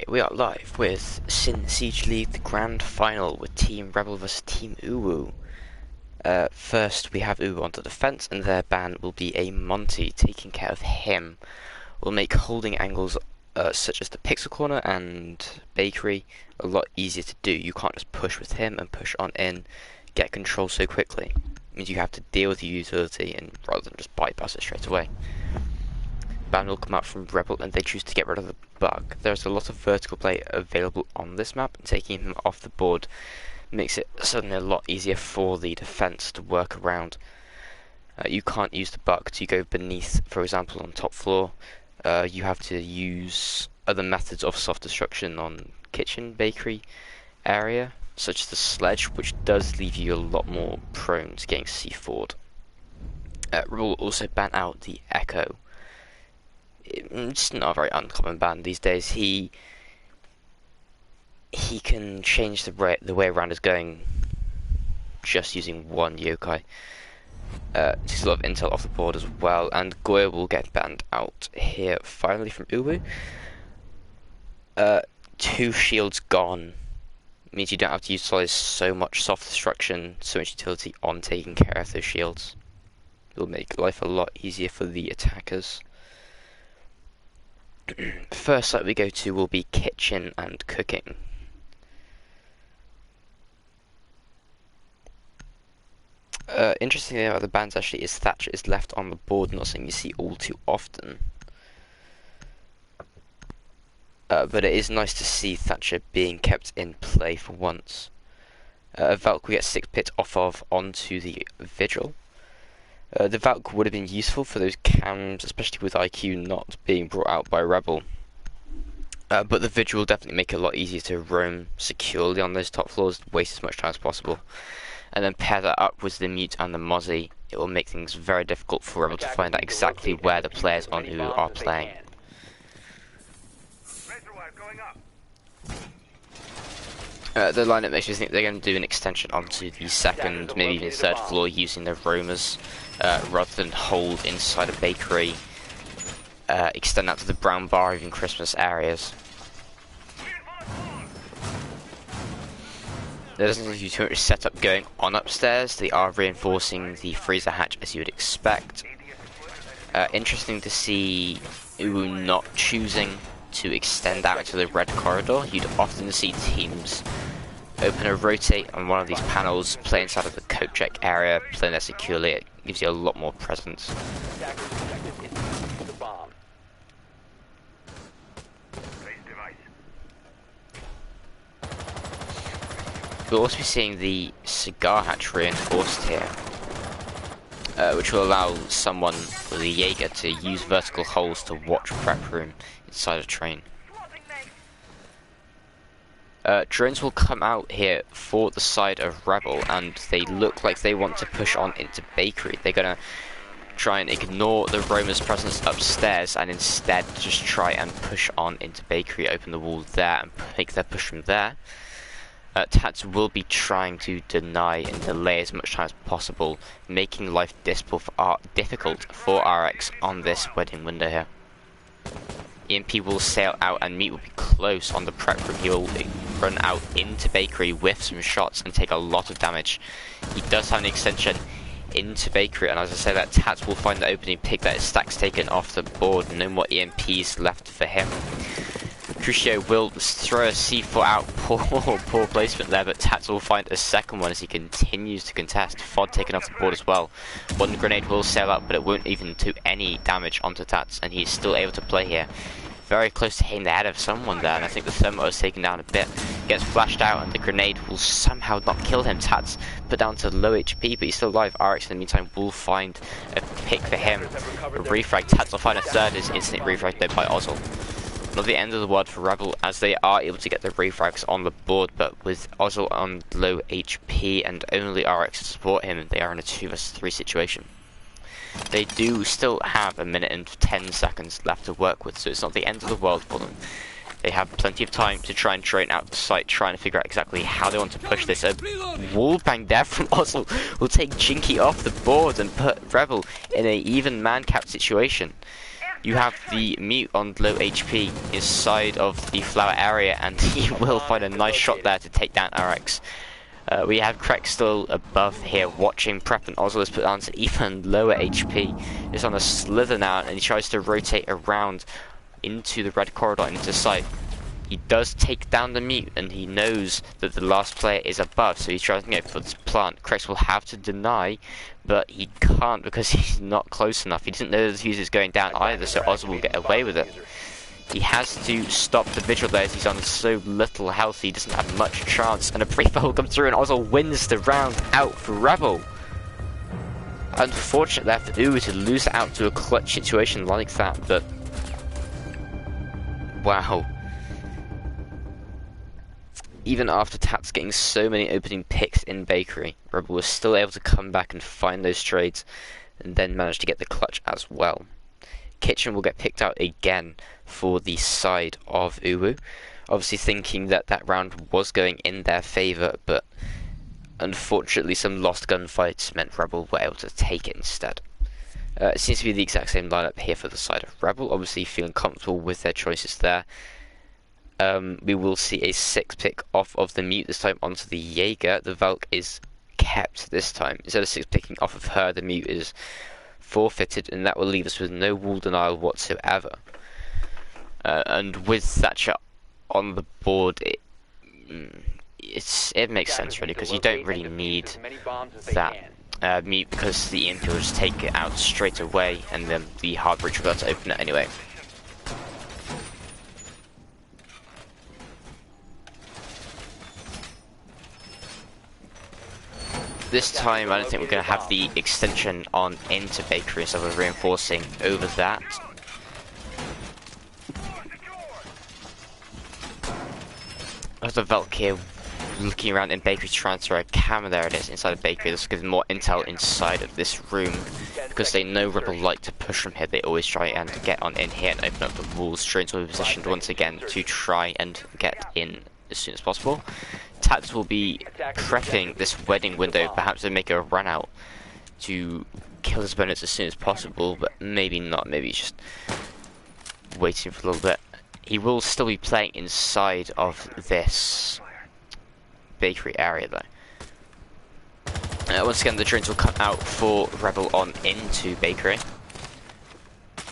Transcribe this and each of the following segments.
we are live with SiN Siege League, the grand final with Team Rebel vs Team UwU. First, we have UwU on the defense, and their ban will be a Monty. Taking care of him will make holding angles such as the Pixel Corner and Bakery a lot easier to do. You can't just push with him and push on in, get control so quickly. It means you have to deal with the utility and rather than just bypass it straight away. Ban will come out from Rebel and they choose to get rid of the bug. There's a lot of vertical play available on this map, and taking him off the board makes it suddenly a lot easier for the defense to work around. You can't use the bug to go beneath, for example, on top floor. You have to use other methods of soft destruction on kitchen, bakery area, such as the sledge, which does leave you a lot more prone to getting C4'd. Rebel will also ban out the Echo. It's not a very uncommon ban these days. He can change the way around is going just using one yokai. There's a lot of intel off the board as well, and Goya will get banned out here finally from UwU. 2 shields gone means you don't have to utilize so much soft destruction, so much utility on taking care of those shields. It will make life a lot easier for the attackers. First site we go to will be kitchen and cooking. Interestingly about the bans actually is Thatcher is left on the board, not something you see all too often. But it is nice to see Thatcher being kept in play for once. Valk will get 6 pits off of onto the Vigil. The Valk would have been useful for those cams, especially with IQ not being brought out by Rebel. But the Vigil will definitely make it a lot easier to roam securely on those top floors, waste as much time as possible. And then pair that up with the Mute and the Mozzie, it will make things very difficult for Rebel to find out exactly where the players on UwU are playing. The lineup makes me think they're going to do an extension onto the second, maybe even third floor using the roamers, rather than hold inside a bakery, extend out to the brown bar, even Christmas areas. There doesn't seem to be too much setup going on upstairs. They are reinforcing the freezer hatch as you would expect. Interesting to see UwU not choosing to extend out into the red corridor. You'd often see teams open or rotate on one of these panels, play inside of the coat check area, play there securely. It gives you a lot more presence. We'll also be seeing the cigar hatch reinforced here, which will allow someone with a Jaeger to use vertical holes to watch prep room inside a train. Drones will come out here for the side of Rebel, and they look like they want to push on into bakery. They're gonna try and ignore the roamer's presence upstairs and instead just try and push on into bakery, open the wall there and make their push from there. Tats will be trying to deny and delay as much time as possible, making life difficult for RX on this wedding window here. EMP will sail out and Meat will be close on the prep room. He will run out into bakery with some shots and take a lot of damage. He does have an extension into bakery, and as I say, that Tats will find the opening, pick that his stack's taken off the board, no more EMPs left for him. Crucio will throw a C4 out, poor placement there, but Tats will find a second one as he continues to contest. Fod taken off the board as well. One grenade will sail up, but it won't even do any damage onto Tats, and he's still able to play here. Very close to hitting the head of someone there, and I think the thermite is taken down a bit. Gets flashed out, and the grenade will somehow not kill him. Tats put down to low HP, but he's still alive. RX in the meantime will find a pick for him. A refrag. Tats will find a third, is instantly refragged though by Ozzel. Not the end of the world for Rebel, as they are able to get the refrags on the board, but with Ozzel on low HP and only RX to support him, they are in a 2 vs 3 situation. They do still have 1 minute and 10 seconds left to work with, so it's not the end of the world for them. They have plenty of time to try and drain out the site, trying to figure out exactly how they want to push this. A wallbang there from Ozzel will take Jinky off the board and put Rebel in an even man-capped situation. You have the mute on low HP inside of the flower area, and he will find a nice shot there to take down RX. We have Krek still above here watching Prep, and Ozil is put on to even lower HP. He's on a slither now, and he tries to rotate around into the red corridor into sight. He does take down the mute, and he knows that the last player is above, so he's trying to go for this plant. Krex will have to deny, but he can't because he's not close enough. He doesn't know the fuse is going down either, so Ozil will get away with it. He has to stop the vigil there as he's on so little health, he doesn't have much chance, and a pre-fire will come through, and Ozil wins the round out for Rebel. Unfortunate there for UwU to lose it out to a clutch situation like that, but wow. Even after Tats getting so many opening picks in Bakery, Rebel was still able to come back and find those trades, and then managed to get the clutch as well. Kitchen will get picked out again for the side of UwU, obviously thinking that that round was going in their favour, but unfortunately some lost gunfights meant Rebel were able to take it instead. It seems to be the exact same lineup here for the side of Rebel, obviously feeling comfortable with their choices there. We will see a 6 pick off of the mute this time onto the Jaeger. The Valk is kept this time. Instead of 6 picking off of her, the mute is forfeited, and that will leave us with no wall denial whatsoever. And with Thatcher on the board, it makes sense really, because you don't really need that mute, because the EMP will just take it out straight away, and then the hard breach will be able to open it anyway. This time I don't think we're going to have the extension on into Bakery, so we're reinforcing over that. There's the Valk here looking around in Bakery to transfer a camera. There it is, inside of Bakery. This will give them more intel inside of this room, because they know Rebel like to push from here. They always try and get on in here and open up the walls. Trains will be positioned once again to try and get in as soon as possible. Tats will be prepping this wedding window, perhaps to make a run out to kill his opponents as soon as possible, but maybe not. Maybe he's just waiting for a little bit. He will still be playing inside of this Bakery area though. Once again, the drones will come out for Rebel on into Bakery,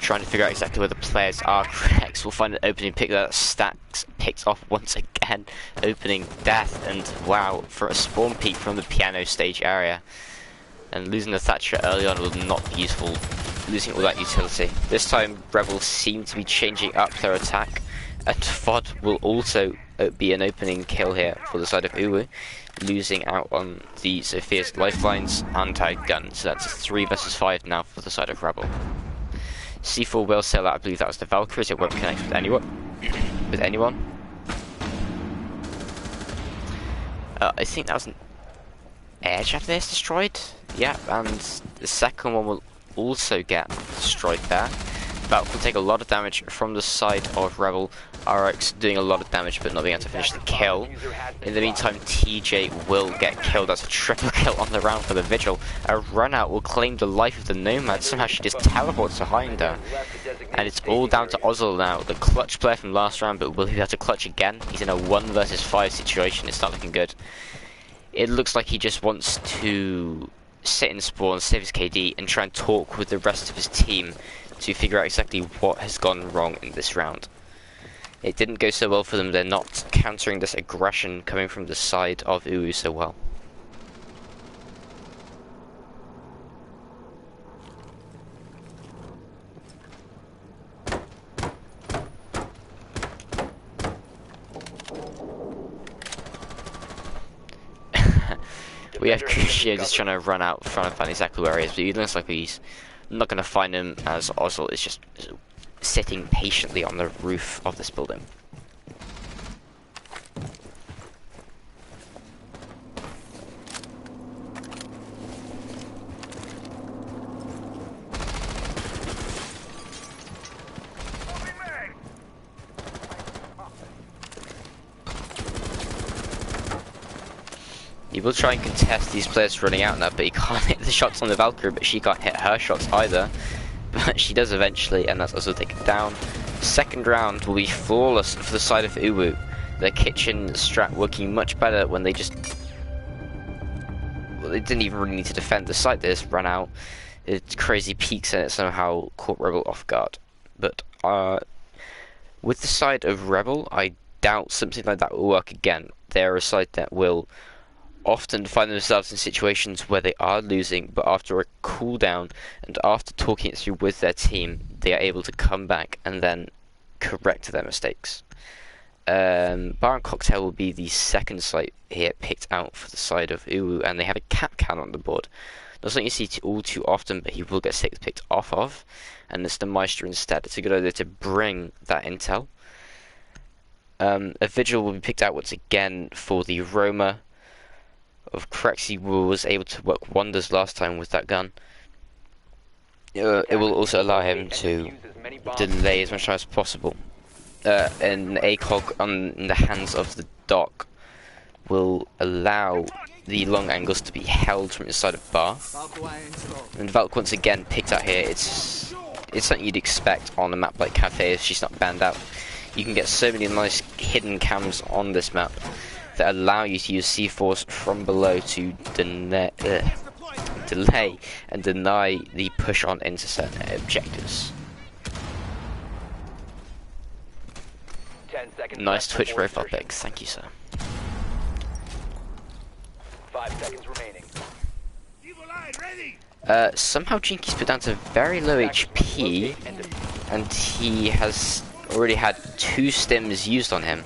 trying to figure out exactly where the players are. Krex will find an opening pick that stacks, picks off once again, opening death, and wow, for a spawn peek from the piano stage area. And losing the Thatcher early on will not be useful, losing all that utility. This time, Rebel seem to be changing up their attack, and FOD will also be an opening kill here for the side of UwU, losing out on the Sophia's lifelines anti-gun. So that's a 3 versus 5 now for the side of Rebel. C4 will sell out. I believe that was the Valkyrie, so it won't connect with anyone. I think that was an air javelin that's destroyed. Yeah, and the second one will also get destroyed there. Valk will take a lot of damage from the side of Rebel. RX doing a lot of damage but not being able to finish the kill. In the meantime, TJ will get killed. That's a triple kill on the round for the Vigil. A run out will claim the life of the Nomad. Somehow she just teleports behind her. And it's all down to Ozil now, the clutch player from last round, but will he be able to clutch again? He's in a 1 versus 5 situation. It's not looking good. It looks like he just wants to sit in spawn, save his KD, and try and talk with the rest of his team to figure out exactly what has gone wrong in this round. It didn't go so well for them. They're not countering this aggression coming from the side of UwU so well. We have Crucio just trying to run out front and find exactly where he is, but he looks like he's not going to find him, as Ozil is just sitting patiently on the roof of this building. He will try and contest these players running out now, but he can't hit the shots on the Valkyrie, but she can't hit her shots either. but she does eventually, and that's also taken down. Second round will be flawless for the side of UwU. Their kitchen strat working much better when they just... Well, they didn't even really need to defend the site. They just ran out. It's crazy peaks and it somehow caught Rebel off guard. But with the side of Rebel, I doubt something like that will work again. They're a side that will often find themselves in situations where they are losing, but after a cooldown and after talking it through with their team, they are able to come back and then correct their mistakes. Bar and Cocktail will be the second site here picked out for the side of UwU, and they have a cap can on the board. Not something you see all too often, but he will get six picked off of, and it's the Maestro instead. It's a good idea to bring that intel. A Vigil will be picked out once again for the Roma of Crexy, who was able to work wonders last time with that gun. It will also allow him to delay as much time as possible. An ACOG in the hands of the dock will allow the long angles to be held from inside of bar. And Valk once again picked out here. It's something you'd expect on a map like Cafe if she's not banned out. You can get so many nice hidden cams on this map that allow you to use C4s from below to delay and deny the push on into certain objectives. Nice Twitch profile pic, thank you, sir. 5 seconds remaining. Somehow Jinky's put down to very low HP, and he has already had 2 stims used on him.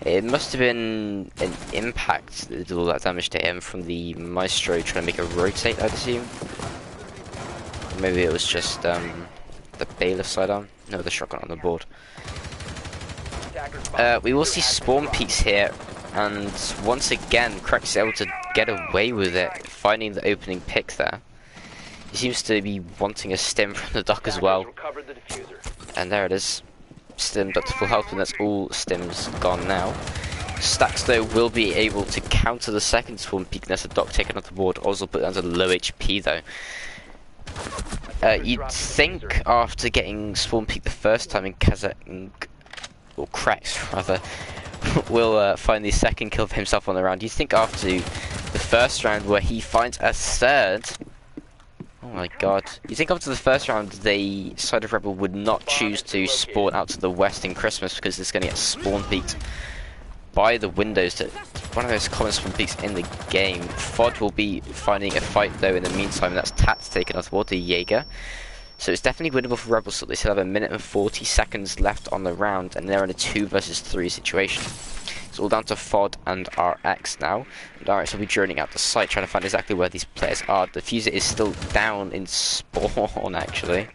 It must have been an impact that did all that damage to him from the Maestro trying to make a rotate, I'd assume. Or maybe it was just the Bailiff sidearm. No, the shotgun on the board. We will see spawn peaks here, and once again, Crack's able to get away with it, finding the opening pick there. He seems to be wanting a stim from the dock as well. And there it is. Stimmed up to full health, and that's all stims gone now. Stacks though will be able to counter the second spawn peak. There's a dock taken off the board, also put down to low HP though. You'd think after getting spawn peak the first time in Kazakh, or Cracks rather, will find the second kill for himself on the round. You'd think after the first round where he finds a third. Oh my god. You think after the first round the side of Rebel would not choose to spawn out to the west in Christmas because it's going to get spawn peaked by the windows. To one of those common spawn peaks in the game. FOD will be finding a fight though in the meantime, and that's Tats taken off toward the Jaeger. So it's definitely winnable for Rebels, so they still have a minute and 40 seconds left on the round, and they're in a 2 versus 3 situation. It's all down to FOD and RX now. And RX will be journeying out the site, trying to find exactly where these players are. The Diffuser is still down in spawn, actually.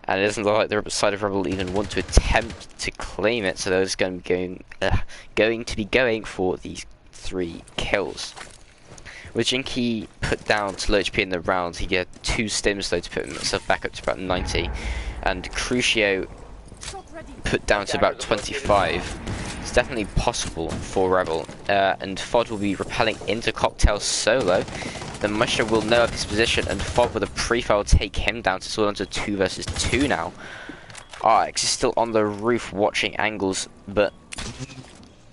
And it doesn't look like the side of Rebel will even want to attempt to claim it, so they're just going to be going for these 3 kills. With Jinky put down to low HP in the round, he get 2 stims though to put himself back up to about 90. And Crucio put down to about 25. It's definitely possible for Rebel. And FOD will be repelling into Cocktail solo. The Musher will know of his position, and FOD with a pre-fire will take him down to sort of 2 versus 2 now. RX is still on the roof watching angles, but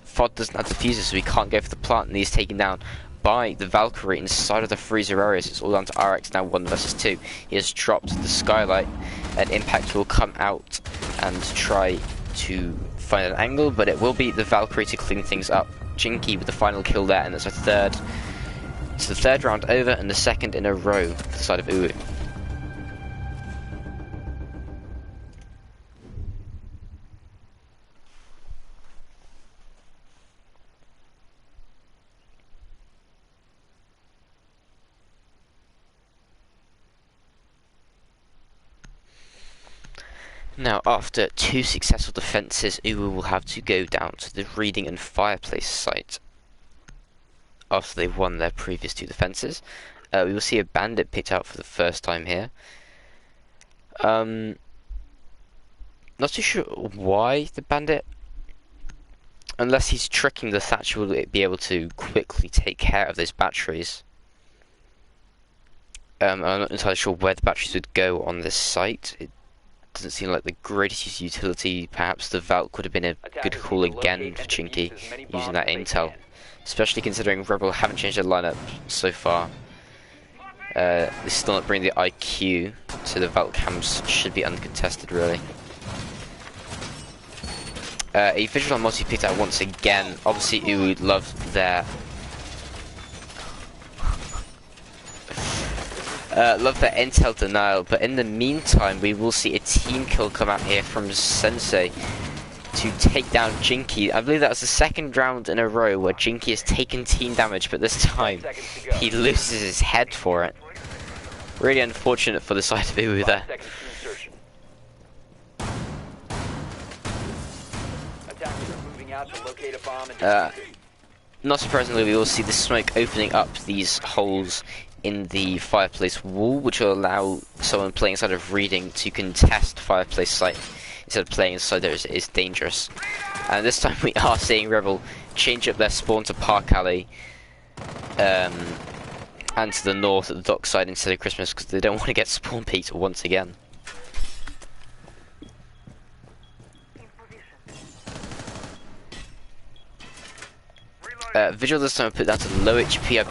FOD doesn't have diffusers, so he can't go for the plant, and he's taken down by the Valkyrie inside of the freezer areas. It's all down to RX now, 1 versus 2. He has dropped the skylight, and Impact will come out and try to find an angle, but it will be the Valkyrie to clean things up. Jinky with the final kill there, and it's a third. It's the 3rd round over and the 2nd in a row to the side of UwU. Now, after 2 successful defences, UwU will have to go down to the Reading and Fireplace site after they've won their previous 2 defences. We will see a Bandit picked out for the first time here. Not too sure why the Bandit, unless he's tricking the Thatcher, will be able to quickly take care of those batteries. I'm not entirely sure where the batteries would go on this site. It doesn't seem like the greatest utility. Perhaps the Valk would have been a good call again for Chinky using that intel, especially considering Rebel haven't changed their lineup so far. They still not bringing the IQ, so the Valk cams should be uncontested really. A visual on multi picked out once again. Obviously, UwU love their intel denial, but in the meantime, we will see a team kill come out here from Sensei to take down Jinky. I believe that was the second round in a row where Jinky has taken team damage, but this time he loses his head for it. Really unfortunate for the side of UwU there. Not surprisingly, we will see the smoke opening up these holes in the fireplace wall, which will allow someone playing inside of Reading to contest fireplace site instead of playing inside there is dangerous. And this time we are seeing Rebel change up their spawn to Park Alley and to the north at the dockside instead of Christmas because they don't want to get spawn peaked once again. Vigil this time put down to low HP.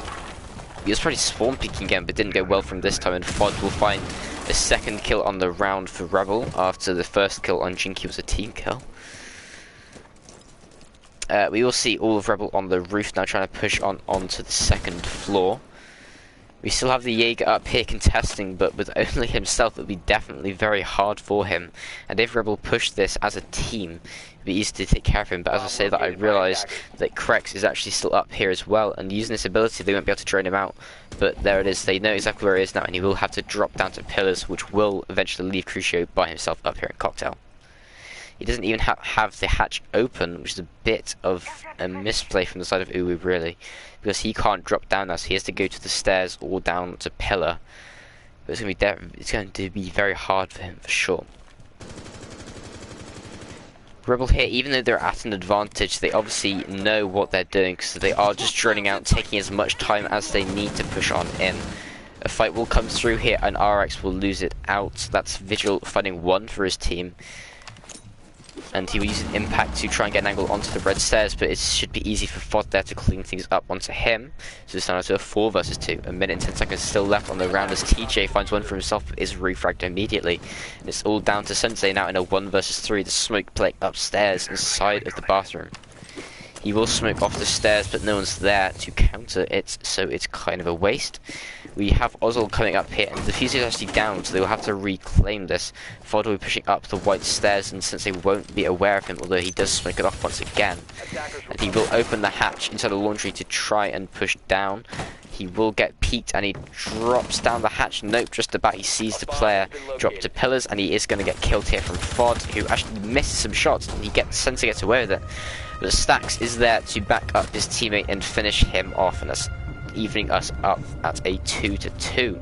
He was probably spawn peeking again, but didn't go well from this time, and FOD will find a second kill on the round for Rebel after the first kill on Jinky was a team kill. We will see all of Rebel on the roof now trying to push onto the second floor. We still have the Jaeger up here contesting, but with only himself, it would be definitely very hard for him. And if Rebel push this as a team, it'd be easy to take care of him. But as I say that, I realise that Krex is actually still up here as well, and using this ability, they won't be able to drone him out. But there it is, they know exactly where he is now, and he will have to drop down to pillars, which will eventually leave Crucio by himself up here in Cocktail. He doesn't even have the hatch open, which is a bit of a misplay from the side of UwU, really, because he can't drop down now, so he has to go to the stairs or down to pillar. But it's going to be very hard for him for sure. Rebel here, even though they're at an advantage, they obviously know what they're doing, so they are just droning out, taking as much time as they need to push on in. A fight will come through here, and RX will lose it out. That's Vigil finding one for his team. And he will use an impact to try and get an angle onto the red stairs, but it should be easy for FOD there to clean things up onto him. So it's down to a 4 versus 2. A minute and 10 seconds still left on the round as TJ finds one for himself, but is refragged immediately. And it's all down to Sensei now in a 1 versus 3. The smoke play upstairs inside of the bathroom. He will smoke off the stairs, but no one's there to counter it, so it's kind of a waste. We have Ozil coming up here, and the fuse is actually down, so they will have to reclaim this. FOD will be pushing up the white stairs, and since they won't be aware of him, although he does smoke it off once again. And he will open the hatch inside the laundry to try and push down. He will get peeked, and he drops down the hatch. Nope, just about. He sees the player drop to pillars, and he is going to get killed here from FOD, who actually misses some shots, and Sensei gets away with it. But Stax is there to back up his teammate and finish him off, and that's evening us up at a 2-2.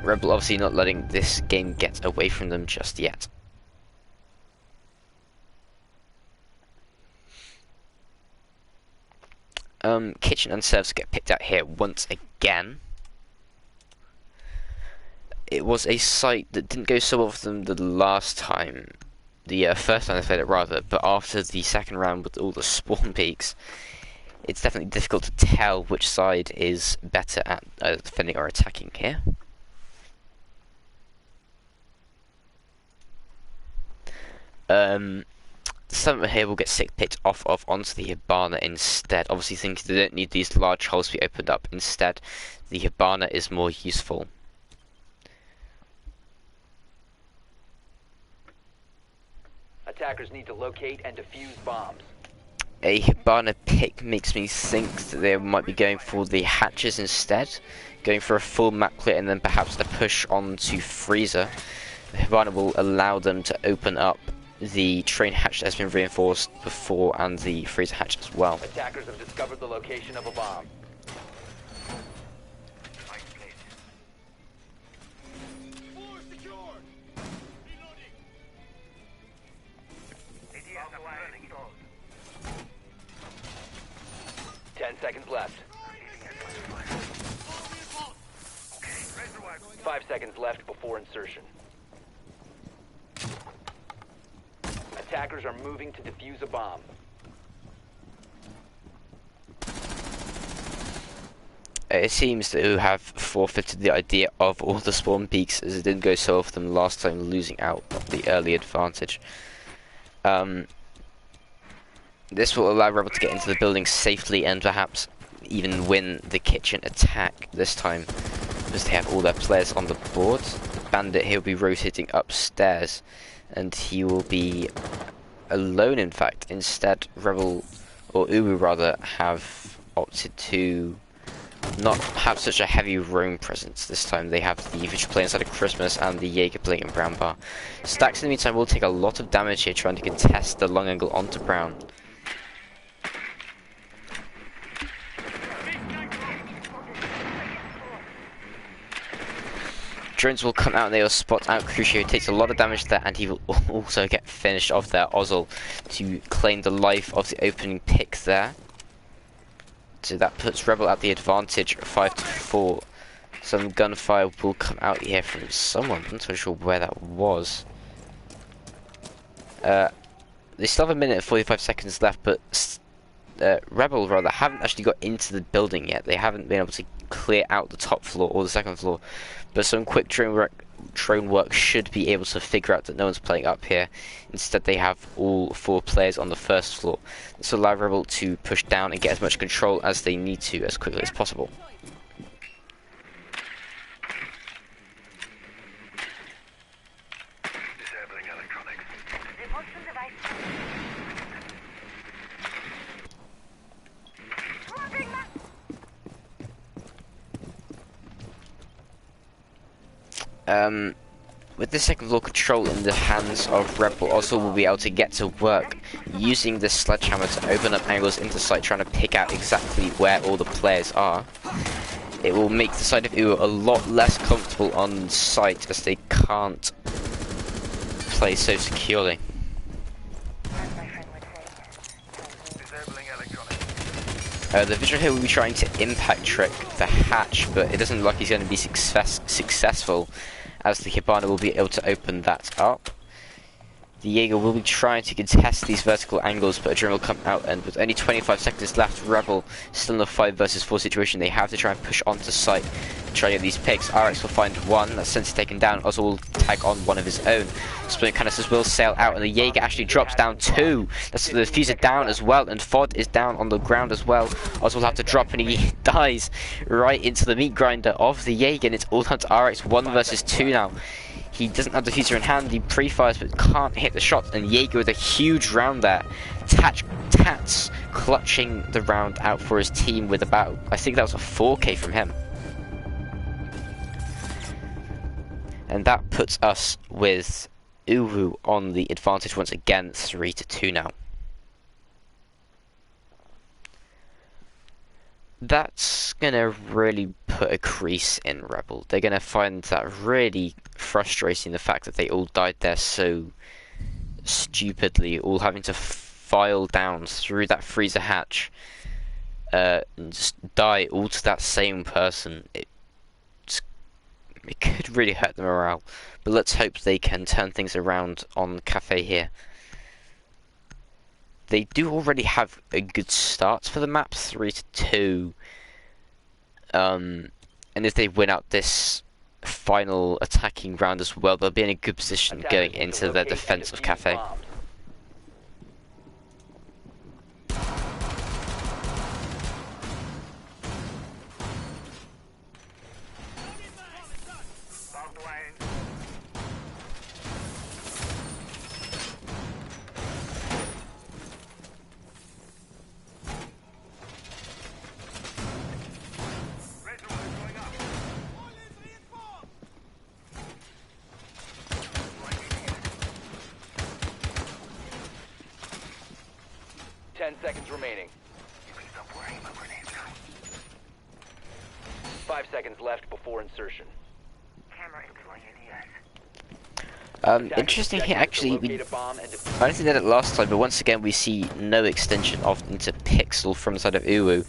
Rebel obviously not letting this game get away from them just yet. Kitchen and serves get picked out here once again. It was a site that didn't go so well for them the last time. The first time they played it rather, but after the second round with all the spawn peaks, it's definitely difficult to tell which side is better at defending or attacking here. Some here will get sick picked off of onto the Hibana instead, obviously thinking they don't need these large holes to be opened up. Instead, the Hibana is more useful. Attackers need to locate and defuse bombs. A Hibana pick makes me think that they might be going for the hatches instead, going for a full map clear and then perhaps a push onto Freezer. The Hibana will allow them to open up the train hatch that has been reinforced before and the Freezer hatch as well. Attackers have discovered the location of a bomb. Seconds left. 5 seconds left before insertion. Attackers are moving to defuse a bomb. It seems that UwU have forfeited the idea of all the spawn peaks, as it didn't go so well for them last time, losing out on the early advantage. This will allow Rebel to get into the building safely and perhaps even win the kitchen attack this time, because they have all their players on the board. Bandit, he'll be rotating upstairs, and he will be alone, in fact. Instead, Rebel, or UwU rather, have opted to not have such a heavy roam presence this time. They have the Vigil playing inside of Christmas and the Jaeger playing in Brown Bar. Stacks in the meantime will take a lot of damage here trying to contest the long angle onto Brown. Drones will come out and they will spot out Crucio. Takes a lot of damage there, and he will also get finished off there. Ozzel to claim the life of the opening pick there. So that puts Rebel at the advantage, 5-4. Some gunfire will come out here from someone. I'm not so sure where that was. They still have a minute and 45 seconds left, but Rebel rather haven't actually got into the building yet. They haven't been able to clear out the top floor or the second floor. But some quick drone work should be able to figure out that no one's playing up here. Instead, they have all 4 players on the first floor. This will allow Rebel to push down and get as much control as they need to as quickly as possible. Disabling electronics. With the second floor control in the hands of Rebel, also will be able to get to work using this sledgehammer to open up angles into sight, trying to pick out exactly where all the players are. It will make the side of UwU a lot less comfortable on sight, as they can't play so securely. The Vigil here will be trying to impact trick the hatch, but it doesn't look like he's going to be successful, as the Hibana will be able to open that up. The Jaeger will be trying to contest these vertical angles, but a drone will come out, and with only 25 seconds left, Rebel still in a 5 versus 4 situation. They have to try and push onto site to try and get these picks. RX will find one, that's Sensei taken down. Ozzel will tag on one of his own. Splint canisters will sail out, and the Jaeger actually drops down 2. That's the diffuser down as well, and Fod is down on the ground as well. Ozzel will have to drop, and he dies right into the meat grinder of the Jaeger, and it's all down to RX 1 versus 2 now. He doesn't have the diffuser in hand, he pre-fires but can't hit the shot, and Jaeger with a huge round there. Tats clutching the round out for his team with about, I think that was a 4K from him. And that puts us with UwU on the advantage once again, 3-2 now. That's gonna really put a crease in Rebel. They're gonna find that really frustrating, the fact that they all died there so stupidly, all having to file down through that freezer hatch and just die all to that same person. It could really hurt the morale, but let's hope they can turn things around on Cafe here. They do already have a good start for the map, 3-2. And if they win out this final attacking round as well, they'll be in a good position going into their defense of Cafe. Seconds remaining. 5 seconds left before insertion. Interesting here, actually, I don't think they did it last time, but once again we see no extension off into Pixel from the side of UwU.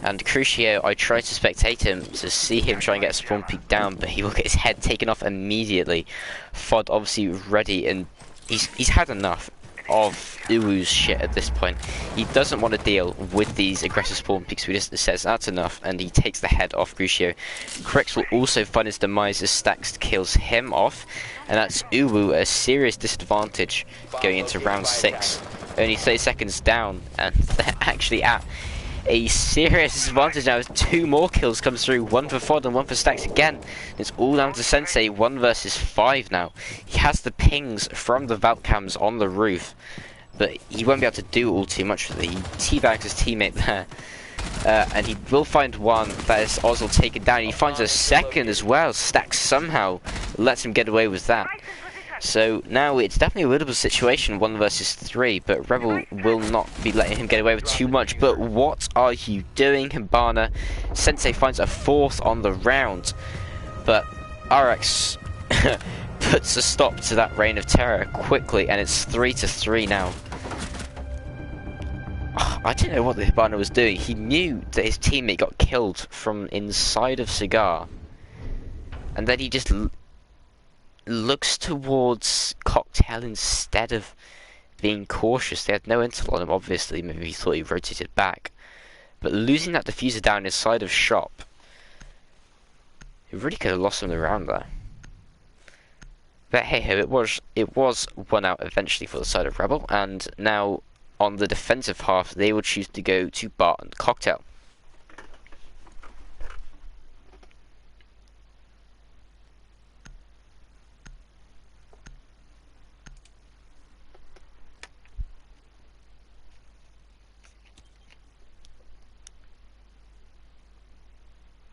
And Crucio, I tried to spectate him to see him try and get a spawn peek down, but he will get his head taken off immediately. FOD obviously ready, and he's had enough of UwU's shit at this point. He doesn't want to deal with these aggressive spawn peeks, so he just says that's enough, and he takes the head off Crucio. Crix will also find his demise as Stax kills him off, and that's UwU a serious disadvantage going into round 6. Only 30 seconds down, and they're actually at a serious disadvantage now as 2 more kills comes through, 1 for FOD and 1 for Stax again. It's all down to Sensei, 1 versus 5 now. He has the pings from the vault cams on the roof, but he won't be able to do all too much with it. He teabags his teammate there. And he will find one that is Ozil taken down. He finds a second as well. Stax somehow lets him get away with that. So now it's definitely a winnable situation, 1 versus 3, but Rebel will not be letting him get away with too much. But what are you doing, Hibana? Sensei finds a 4th on the round, but RX puts a stop to that reign of terror quickly, and it's 3-3 now. I don't know what the Hibana was doing. He knew that his teammate got killed from inside of Cigar, and then he just looks towards Cocktail instead of being cautious. They had no intel on him, obviously. Maybe he thought he rotated back, but losing that diffuser down inside of shop, he really could have lost him the round there. But hey ho, it was 1 out eventually for the side of Rebel, and now on the defensive half they will choose to go to Bart and Cocktail.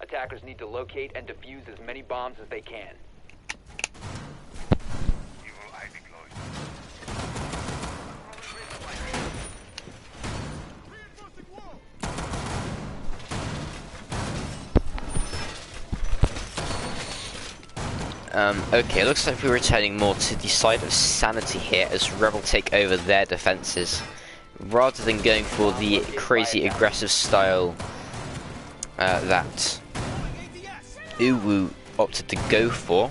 Attackers need to locate and defuse as many bombs as they can. Okay, it looks like we're returning more to the side of Sanity here as Rebel take over their defenses, rather than going for the crazy aggressive style that UwU opted to go for.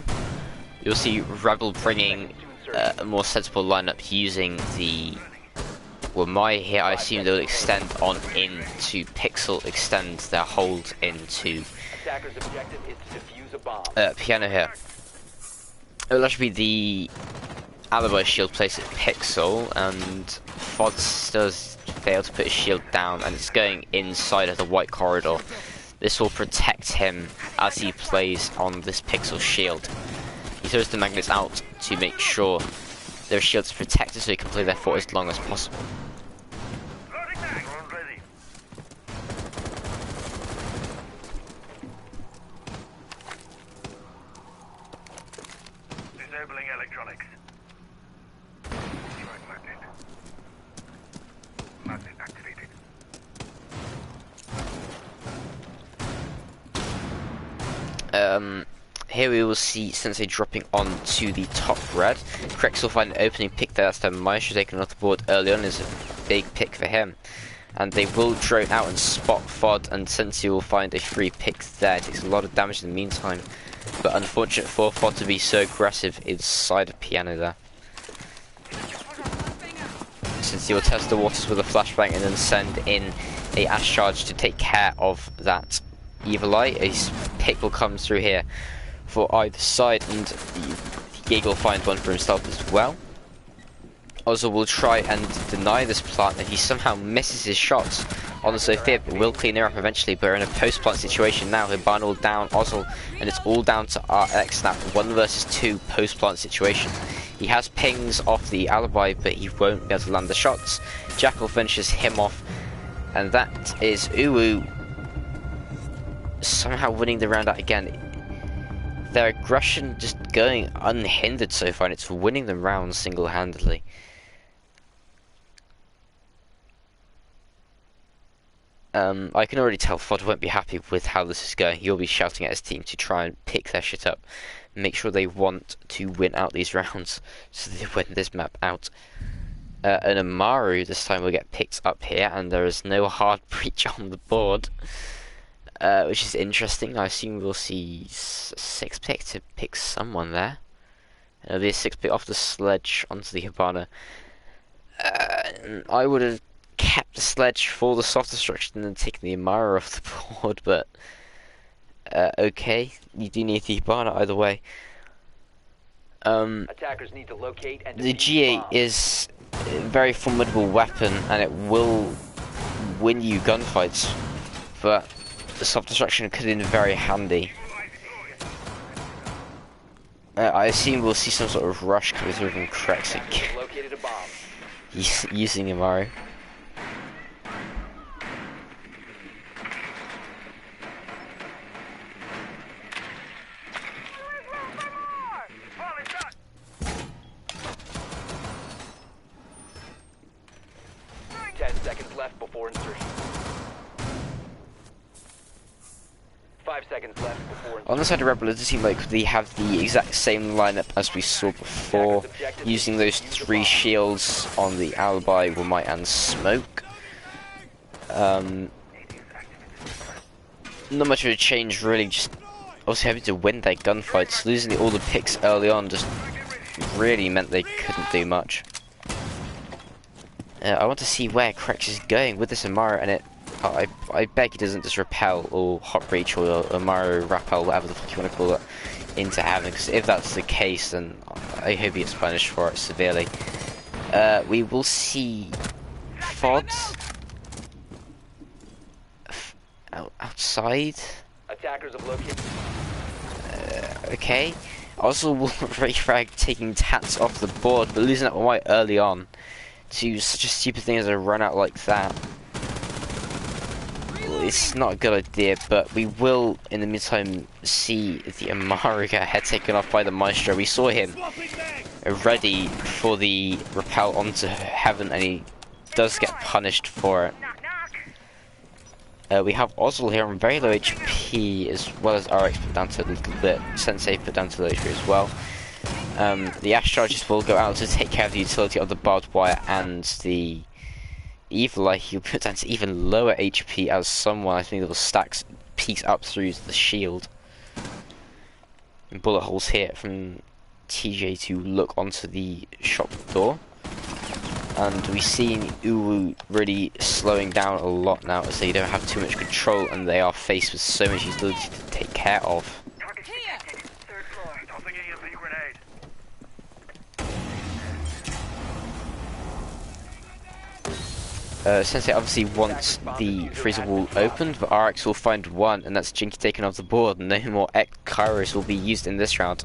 You'll see Rebel bringing a more sensible lineup using the Maya here. I assume they'll extend on into Pixel, extend their hold into Attackers' objective is to defuse a bomb. Piano here. It'll actually be the alibi shield placed at Pixel, and FOD does fail to put his shield down, and it's going inside of the white corridor. This will protect him as he plays on this Pixel shield. He throws the magnets out to make sure their shield's protected so he can play their fort as long as possible. Disabling electronics. Magnet. Magnet activated. Here we will see Sensei dropping onto the top red. Krex will find an opening pick there. That's the Maestro taken off the board early on, is a big pick for him. And they will drone out and spot FOD, and Sensei will find a free pick there. It takes a lot of damage in the meantime, but unfortunate for FOD to be so aggressive inside of Piano there. Sensei will test the waters with a flashbang and then send in a Ash Charge to take care of that Evil Eye. A pick will come through here for either side, and Giga will find one for himself as well. Ozil will try and deny this plant, and he somehow misses his shots on the Sophia, but will clean her up eventually. But we're in a post-plant situation now. Hibana will down Ozil, and it's all down to RX now. 1 versus 2 post-plant situation. He has pings off the alibi, but he won't be able to land the shots. Jackal finishes him off, and that is UwU somehow winning the round out again. Their aggression just going unhindered so far, and it's winning the round single-handedly. I can already tell FOD won't be happy with how this is going. He'll be shouting at his team to try and pick their shit up. make sure they want to win out these rounds, so they win this map out. An Amaru this time will get picked up here, and there is no hard breach on the board, which is interesting. I assume we'll see 6 pick to pick someone there. It'll be a 6 pick off the sledge onto the Hibana. I would have kept the sledge for the soft destruction and then taken the Amaru off the board, but okay, you do need the Hibana either way. Attackers need to locate and The defuse G8 bombs. is a very formidable weapon, and it will win you gunfights, but the soft destruction could have been very handy. I assume we'll see some sort of rush coming through from Krex Attackers located a bomb. using Amaru. Holy shot! 10 seconds left before insertion. 5 seconds left before insertion. On the side of Rebel, it does seem like they have the exact same lineup as we saw before, using those 3 shields on the Alibi, Womite and Smoke. Not much of a change really, just also having to win their gunfights. Losing all the picks early on just really meant they couldn't do much. I want to see where Krex is going with this Amaru, and I beg he doesn't just repel or hot breach or Amaru rappel, whatever the fuck you want to call it, into heaven, because if that's the case, then I hope he gets punished for it severely. We will see FOD outside. Attackers have located. Okay. Also, will refrag taking Tats off the board, but losing that White early on to such a stupid thing as a run out like that. It's not a good idea, but we will, in the meantime, see the Amaru get head taken off by the Maestro. We saw him ready for the rappel onto heaven, and he does get punished for it. We have Ozil here on very low HP, as well as RX put down to a little bit, Sensei put down to low HP as well. The Ash Charges will go out to take care of the utility of the barbed wire and the Evil Eye. He'll put down to even lower HP as someone, I think, that will stack peeks up through the shield. And bullet holes here from TJ to look onto the shop door. And we've seen UwU really slowing down a lot now, as they don't have too much control and they are faced with so much utility to take care of. Target detected. Third floor. Tossing in EMP grenade. Sensei obviously wants the freezer wall opened, but RX will find one, and that's Jinky taken off the board. No more Kairos will be used in this round.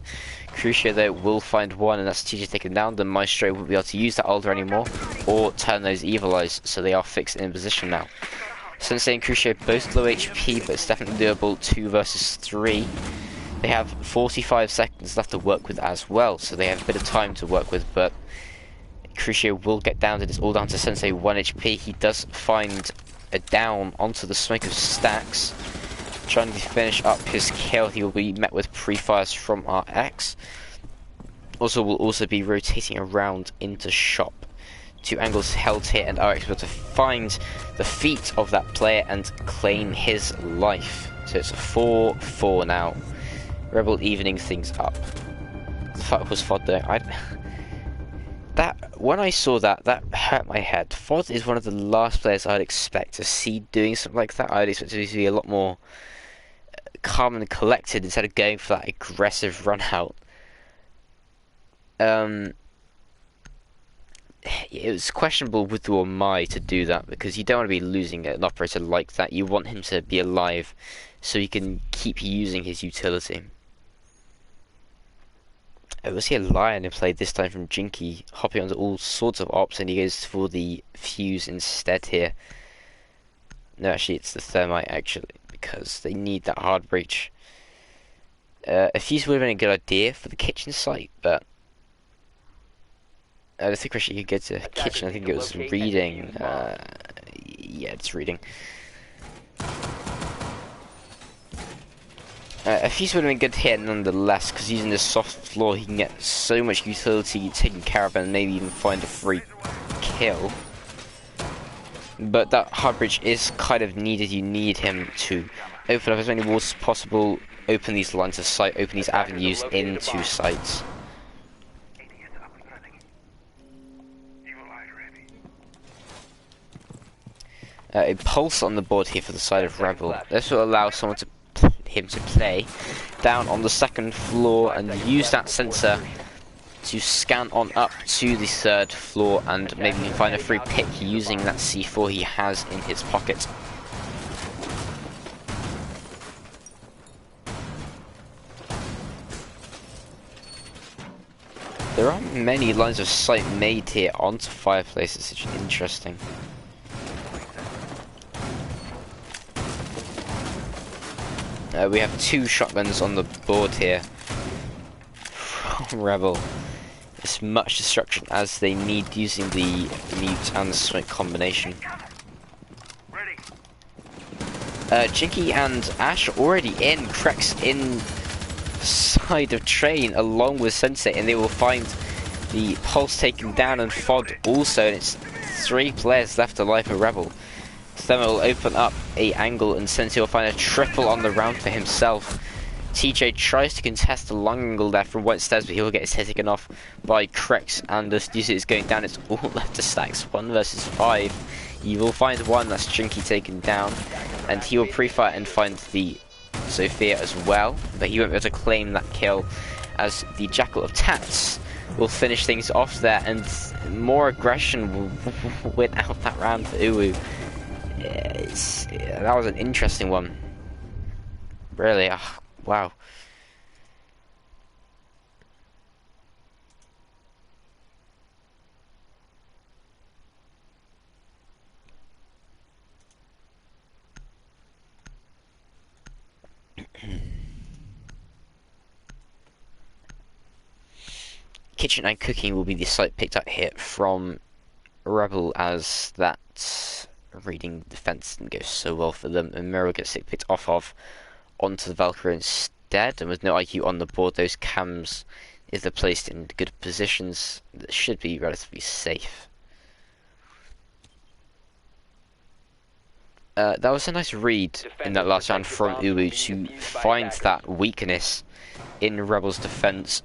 Crucio though will find one, and that's TJ taken down. The Maestro won't be able to use that Alder anymore, or turn those Evil Eyes, so they are fixed in position now. Sensei and Crucio both low HP, but it's definitely doable 2 versus 3. They have 45 seconds left to work with as well, so they have a bit of time to work with, but Crucio will get down to this, all down to Sensei 1 HP. He does find a down onto the smoke of stacks. Trying to finish up his kill, he will be met with pre-fires from RX. Also, will also be rotating around into shop. 2 angles held here, and RX will to find the feet of that player and claim his life. So it's a 4-4 now. Rebel evening things up. The fuck was FOD though? When I saw that, that hurt my head. FOD is one of the last players I'd expect to see doing something like that. I'd expect to be a lot more calm and collected instead of going for that aggressive run out. It was questionable with the Mai to do that, because you don't want to be losing an operator like that. You want him to be alive so he can keep using his utility. We'll see a Lion in play this time from Jinky, hopping onto all sorts of ops, and he goes for the Fuse instead here. No, actually it's the Thermite actually, because they need that hard breach. A Fuse would have been a good idea for the kitchen site, but I don't think actually you could get to kitchen. I think it was reading. Yeah, it's reading. A fuse would have been good here nonetheless, because using this soft floor he can get so much utility taken care of and maybe even find a free kill. But that hard bridge is kind of needed. You need him to open up as many walls as possible, open these lines of sight, open these avenues into sites. A pulse on the board here for the side of Rebel. This will allow someone to him to play down on the second floor and use that sensor to scan on up to the third floor and maybe find a free pick using that C4 he has in his pocket. There aren't many lines of sight made here onto fireplaces, which is interesting. We have 2 shotguns on the board here from Rebel. As much destruction as they need using the mute and the smoke combination. Jinky and Ash are already in. Krex inside of train along with Sensei, and they will find the pulse taken down and FOD also, and it's 3 players left alive for Rebel. Then will open up a angle and Sensei will find a triple on the round for himself. TJ tries to contest the long angle there from White Stairs, but he will get his head taken off by Krex, and the Stussy is going down. It's all left to Stacks, 1 versus 5. You will find one, that's Jinky taken down, and he will pre-fire and find the Sophia as well, but he won't be able to claim that kill, as the Jackal of Tats will finish things off there, and more aggression will win out that round for UwU. That was an interesting one. Really, wow. Kitchen and cooking will be the site picked up here from Rebel, as that reading defense didn't go so well for them, and Mirror gets it picked off of onto the Valkyrie instead, and with no IQ on the board, those cams, if they're placed in good positions, that should be relatively safe. That was a nice read in that last round from UwU to find that weakness in Rebel's defense.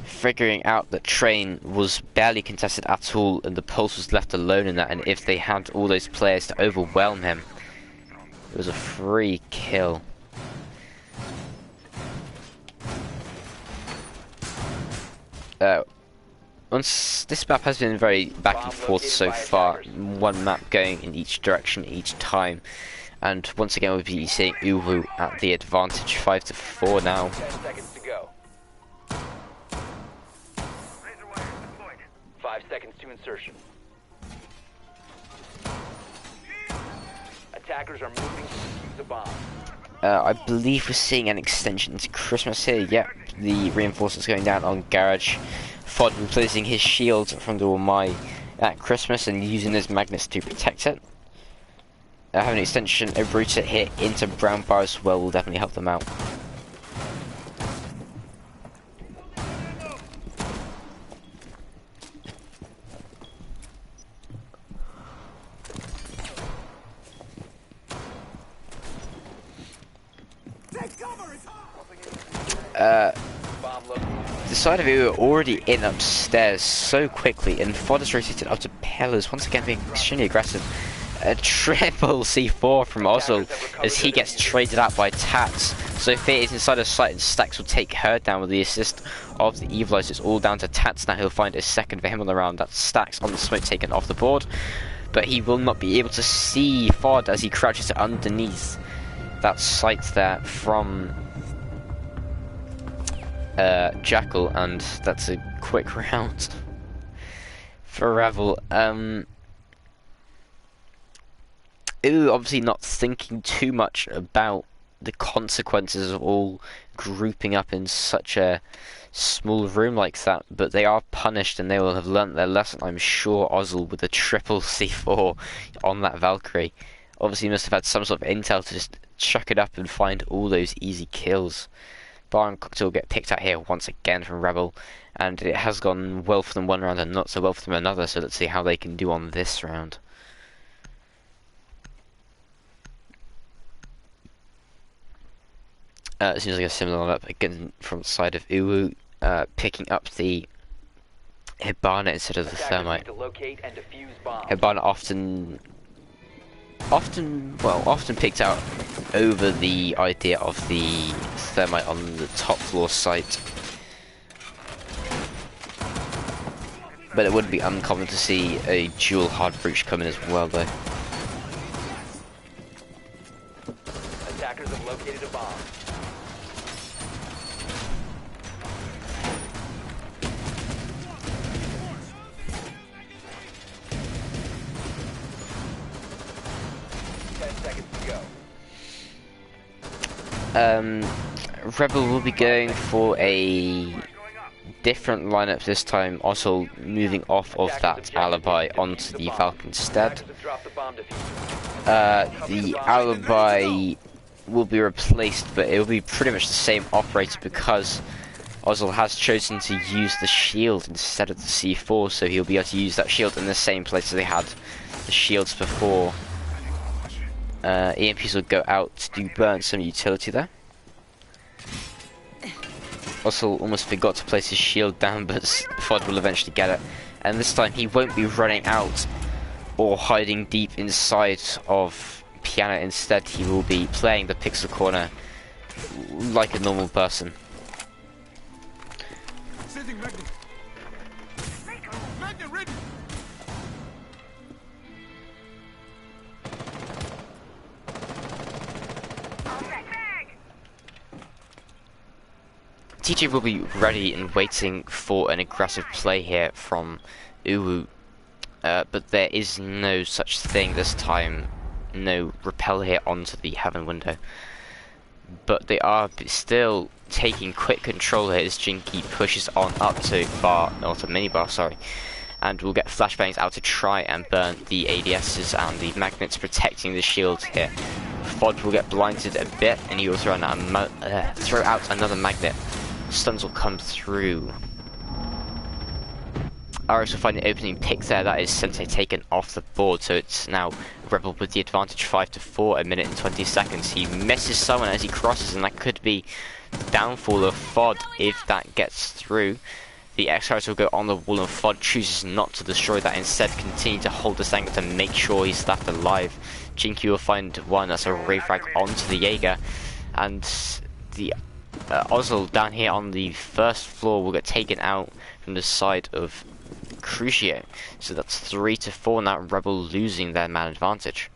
Figuring out that Train was barely contested at all and the Pulse was left alone in that, and if they had all those players to overwhelm him, it was a free kill. Once this map has been very back and forth so far, 1 map going in each direction each time, and once again we'll be seeing UwU at the advantage, 5-4 now. 10 seconds to go. 5 seconds to insertion. Attackers are moving to defuse a bomb. I believe we're seeing an extension to Christmas here. Yep, the reinforcements going down on Garage. FOD replacing his shield from the Wamai at Christmas and using those magnets to protect it. Having an extension, a router hit into Brown Bar as well will definitely help them out. The side of you are already in upstairs so quickly, and FOD is rotated up to pillars, once again being extremely aggressive. A triple C4 from Ozil as he gets traded out by Tats. Sophia is inside of sight and Stacks will take her down with the assist of the Evilizer. It's all down to Tats now. He'll find a second for him on the round. That's Stacks on the smoke taken off the board, but he will not be able to see FOD as he crouches underneath that sight there from Jackal, and that's a quick round for Revel. Obviously not thinking too much about the consequences of all grouping up in such a small room like that, but they are punished and they will have learnt their lesson, I'm sure. Ozil with a triple C4 on that Valkyrie obviously must have had some sort of intel to just chuck it up and find all those easy kills. Bar and Cocktail get picked out here once again from Rebel, and it has gone well for them one round and not so well for them another, so let's see how they can do on this round. It seems like a similar lineup again from the side of UwU, picking up the Hibana instead of the Thermite. Hibana often picked out over the idea of the Thermite on the top floor site. But it wouldn't be uncommon to see a dual hard breach come in as well, though. Attackers have located a bomb. Rebel will be going for a different lineup this time, also moving off of that alibi onto the Falcon instead. The alibi will be replaced, but it will be pretty much the same operator because Ozil has chosen to use the shield instead of the C4, so he'll be able to use that shield in the same place as they had the shields before. EMPs will go out to burn some utility there. Also almost forgot to place his shield down, but FOD will eventually get it. And this time he won't be running out or hiding deep inside of Piano. Instead he will be playing the pixel corner like a normal person. TJ will be ready and waiting for an aggressive play here from UwU, but there is no such thing this time, no rappel here onto the heaven window. But they are still taking quick control here as Jinky pushes on up to bar, or to minibar, sorry, and we'll get flashbangs out to try and burn the ADSs and the magnets protecting the shields here. FOD will get blinded a bit, and he will throw out another magnet. Stuns will come through. RS will find the opening pick there. That is Sensei taken off the board, so it's now Rebel with the advantage 5-4, a minute and 20 seconds. He misses someone as he crosses, and that could be the downfall of FOD if that gets through. The X-Harris will go on the wall, and FOD chooses not to destroy that, instead continue to hold this angle to make sure he's left alive. Jinky will find one, that's a ray frag onto the Jaeger, and the Ozil down here on the first floor will get taken out from the side of Crucio. So that's 3-4 now, Rebel losing their man advantage.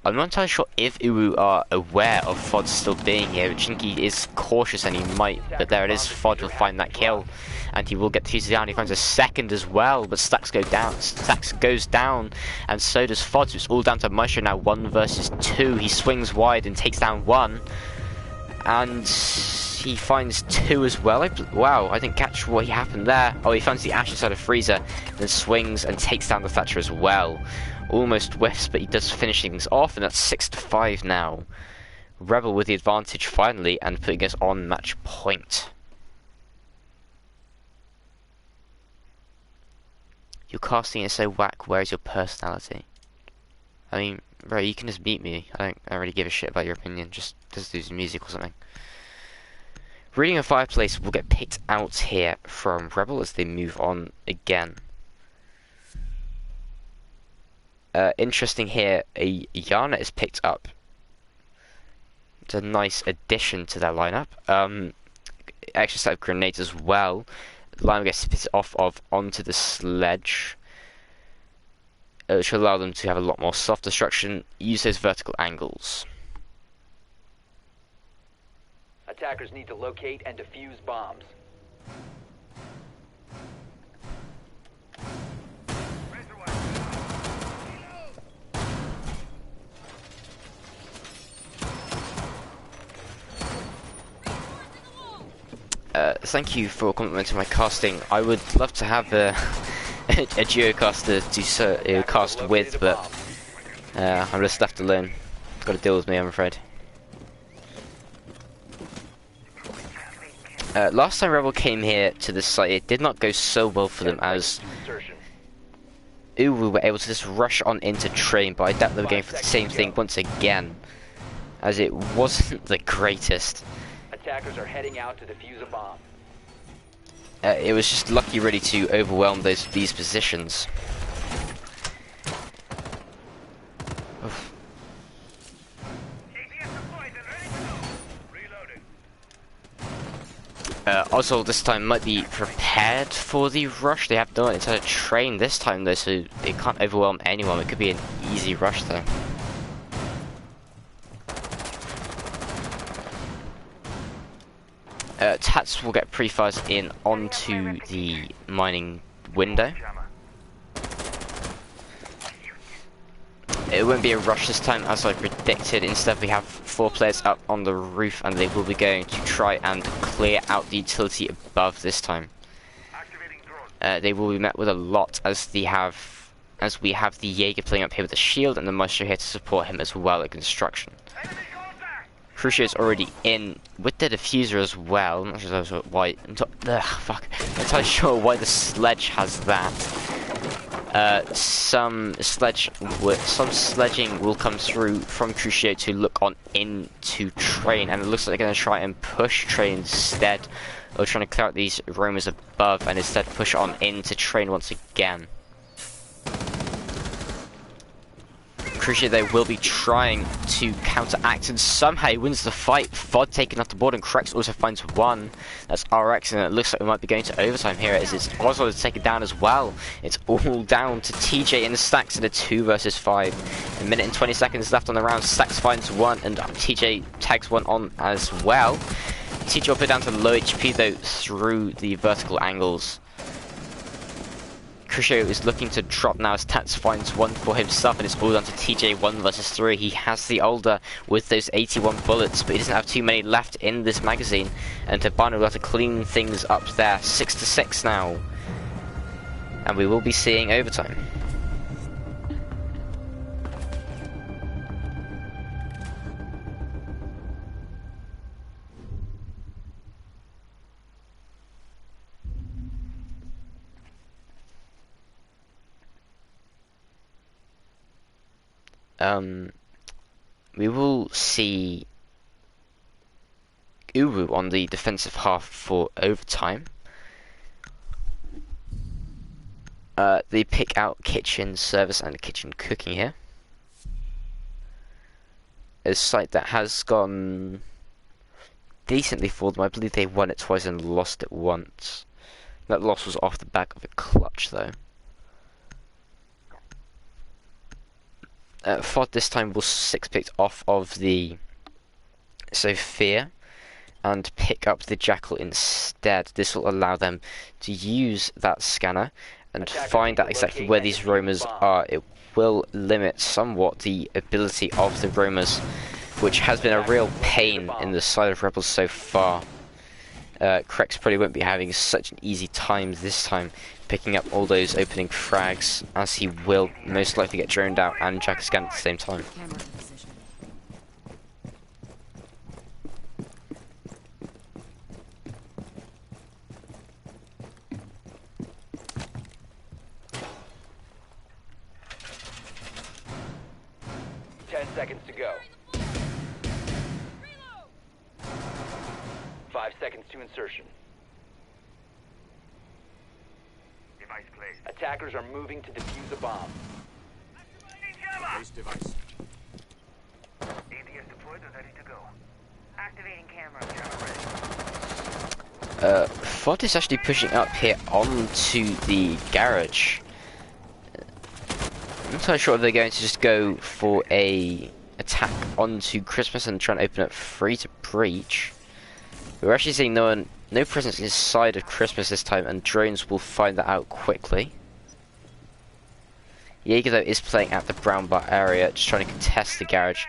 I'm not entirely sure if UwU are aware of FOD still being here, but Jinky is cautious and he might, but there it is, FOD will find that kill. And he will get the down, he finds a second as well, but Stacks goes down, and so does FOD, so it's all down to Maestro now, 1 versus 2. He swings wide and takes down 1. And he finds 2 as well. Wow, I didn't catch what happened there. Oh, he finds the Ash inside of Freezer, then swings and takes down the Thatcher as well. Almost whiffs, but he does finish things off, and that's 6-5 now. Rebel with the advantage finally, and putting us on match point. Your casting is so whack, where is your personality? I mean, bro, you can just beat me. I don't really give a shit about your opinion. Just do some music or something. Reading a Fireplace will get picked out here from Rebel as they move on again. Interesting here, a Yana is picked up. It's a nice addition to their lineup. Extra set of grenades as well. The line gets spit off of onto the sledge, which will allow them to have a lot more self-destruction, use those vertical angles. Attackers need to locate and defuse bombs. Thank you for complimenting my casting. I would love to have a geocaster to cast with, but I'm just left alone. Got to deal with me, I'm afraid. Last time Rebel came here to this site, it did not go so well for them, as Insertion. UwU were able to just rush on into train, but I doubt they were going for the same thing once again, as it wasn't the greatest. Attackers are heading out to defuse a bomb. It was just lucky really to overwhelm these positions. Oof. GPS deployed and ready to go. Reloading. Also, this time might be prepared for the rush. They have done it inside a train this time though, so they can't overwhelm anyone. It could be an easy rush though. Tats will get pre-fires in onto the mining window. It won't be a rush this time as I predicted. Instead we have 4 players up on the roof and they will be going to try and clear out the utility above this time. They will be met with a lot as we have the Jaeger playing up here with the shield and the Maestro here to support him as well at construction. Crucio's already in with the diffuser as well. I'm not sure why. Fuck. I'm not entirely sure why the sledge has that. Some sledging will come through from Crucio to look on into train, and it looks like they're going to try and push train instead of trying to clear out these roamers above, and instead push on into train once again. Crucio they will be trying to counteract, and somehow he wins the fight. Vod taken off the board, and Krex also finds one. That's RX, and it looks like we might be going to overtime here as it's Oswald is taken down as well. It's all down to TJ in the stacks in a 2 versus 5. A minute and 20 seconds left on the round. Stacks finds one, and TJ tags one on as well. TJ will put down to low HP though through the vertical angles. Crucio is looking to drop now as Tats finds one for himself, and it's all down to TJ 1 versus 3. He has the older with those 81 bullets, but he doesn't have too many left in this magazine, and Tabano will have to clean things up there. 6-6 now, and we will be seeing overtime. We will see UwU on the defensive half for overtime. They pick out kitchen service and kitchen cooking here. A site that has gone decently for them. I believe they won it twice and lost it once. That loss was off the back of a clutch though. Fod this time will 6 picked off of the Sophia and pick up the Jackal instead. This will allow them to use that scanner and find out exactly where these roamers are. It will limit somewhat the ability of the roamers, which has been a real pain in the side of Rebels so far. Krex probably won't be having such an easy time this time picking up all those opening frags, as he will most likely get droned out and Jack scanned at the same time. 10 seconds to go. 5 seconds to insertion. Device placed. Attackers are moving to defuse a bomb. Place device. ADS deployed and ready to go. Activating camera. Fod is actually pushing up here onto the garage. I'm not entirely sure if they're going to just go for a attack onto Christmas and try and open it free to breach. We're actually seeing no presence inside of Christmas this time, and drones will find that out quickly. Jaeger though is playing at the brown bar area, just trying to contest the garage,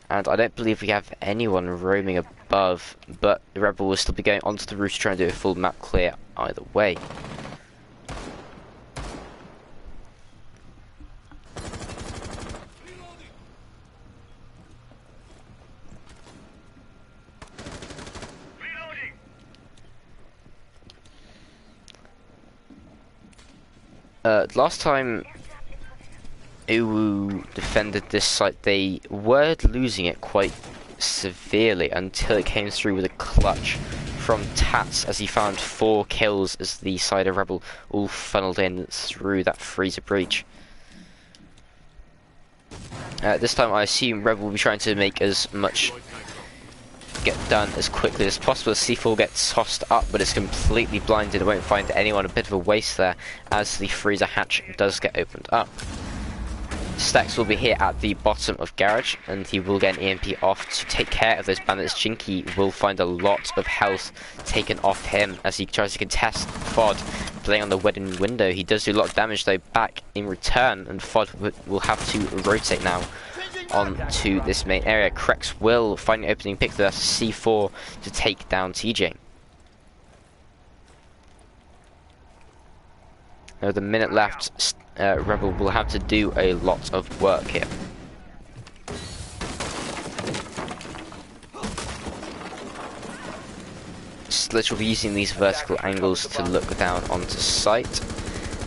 and I don't believe we have anyone roaming above, but the Rebel will still be going onto the roof to try and do a full map clear either way. Last time UwU defended this site, they were losing it quite severely until it came through with a clutch from Tats as he found 4 kills as the side of Rebel all funneled in through that freezer breach. This time I assume Rebel will be trying to make as much get done as quickly as possible. C4 gets tossed up, but it's completely blinded. It won't find anyone. A bit of a waste there as the freezer hatch does get opened up. Stacks will be here at the bottom of garage, and he will get an EMP off to take care of those bandits. Jinky will find a lot of health taken off him as he tries to contest FOD playing on the wedding window. He does do a lot of damage though back in return, and FOD will have to rotate now onto this main area. Krex will find an opening, pick the C4 to take down TJ. Now with a minute left, Rebel will have to do a lot of work here. Slitch will be using these vertical angles to look down onto sight,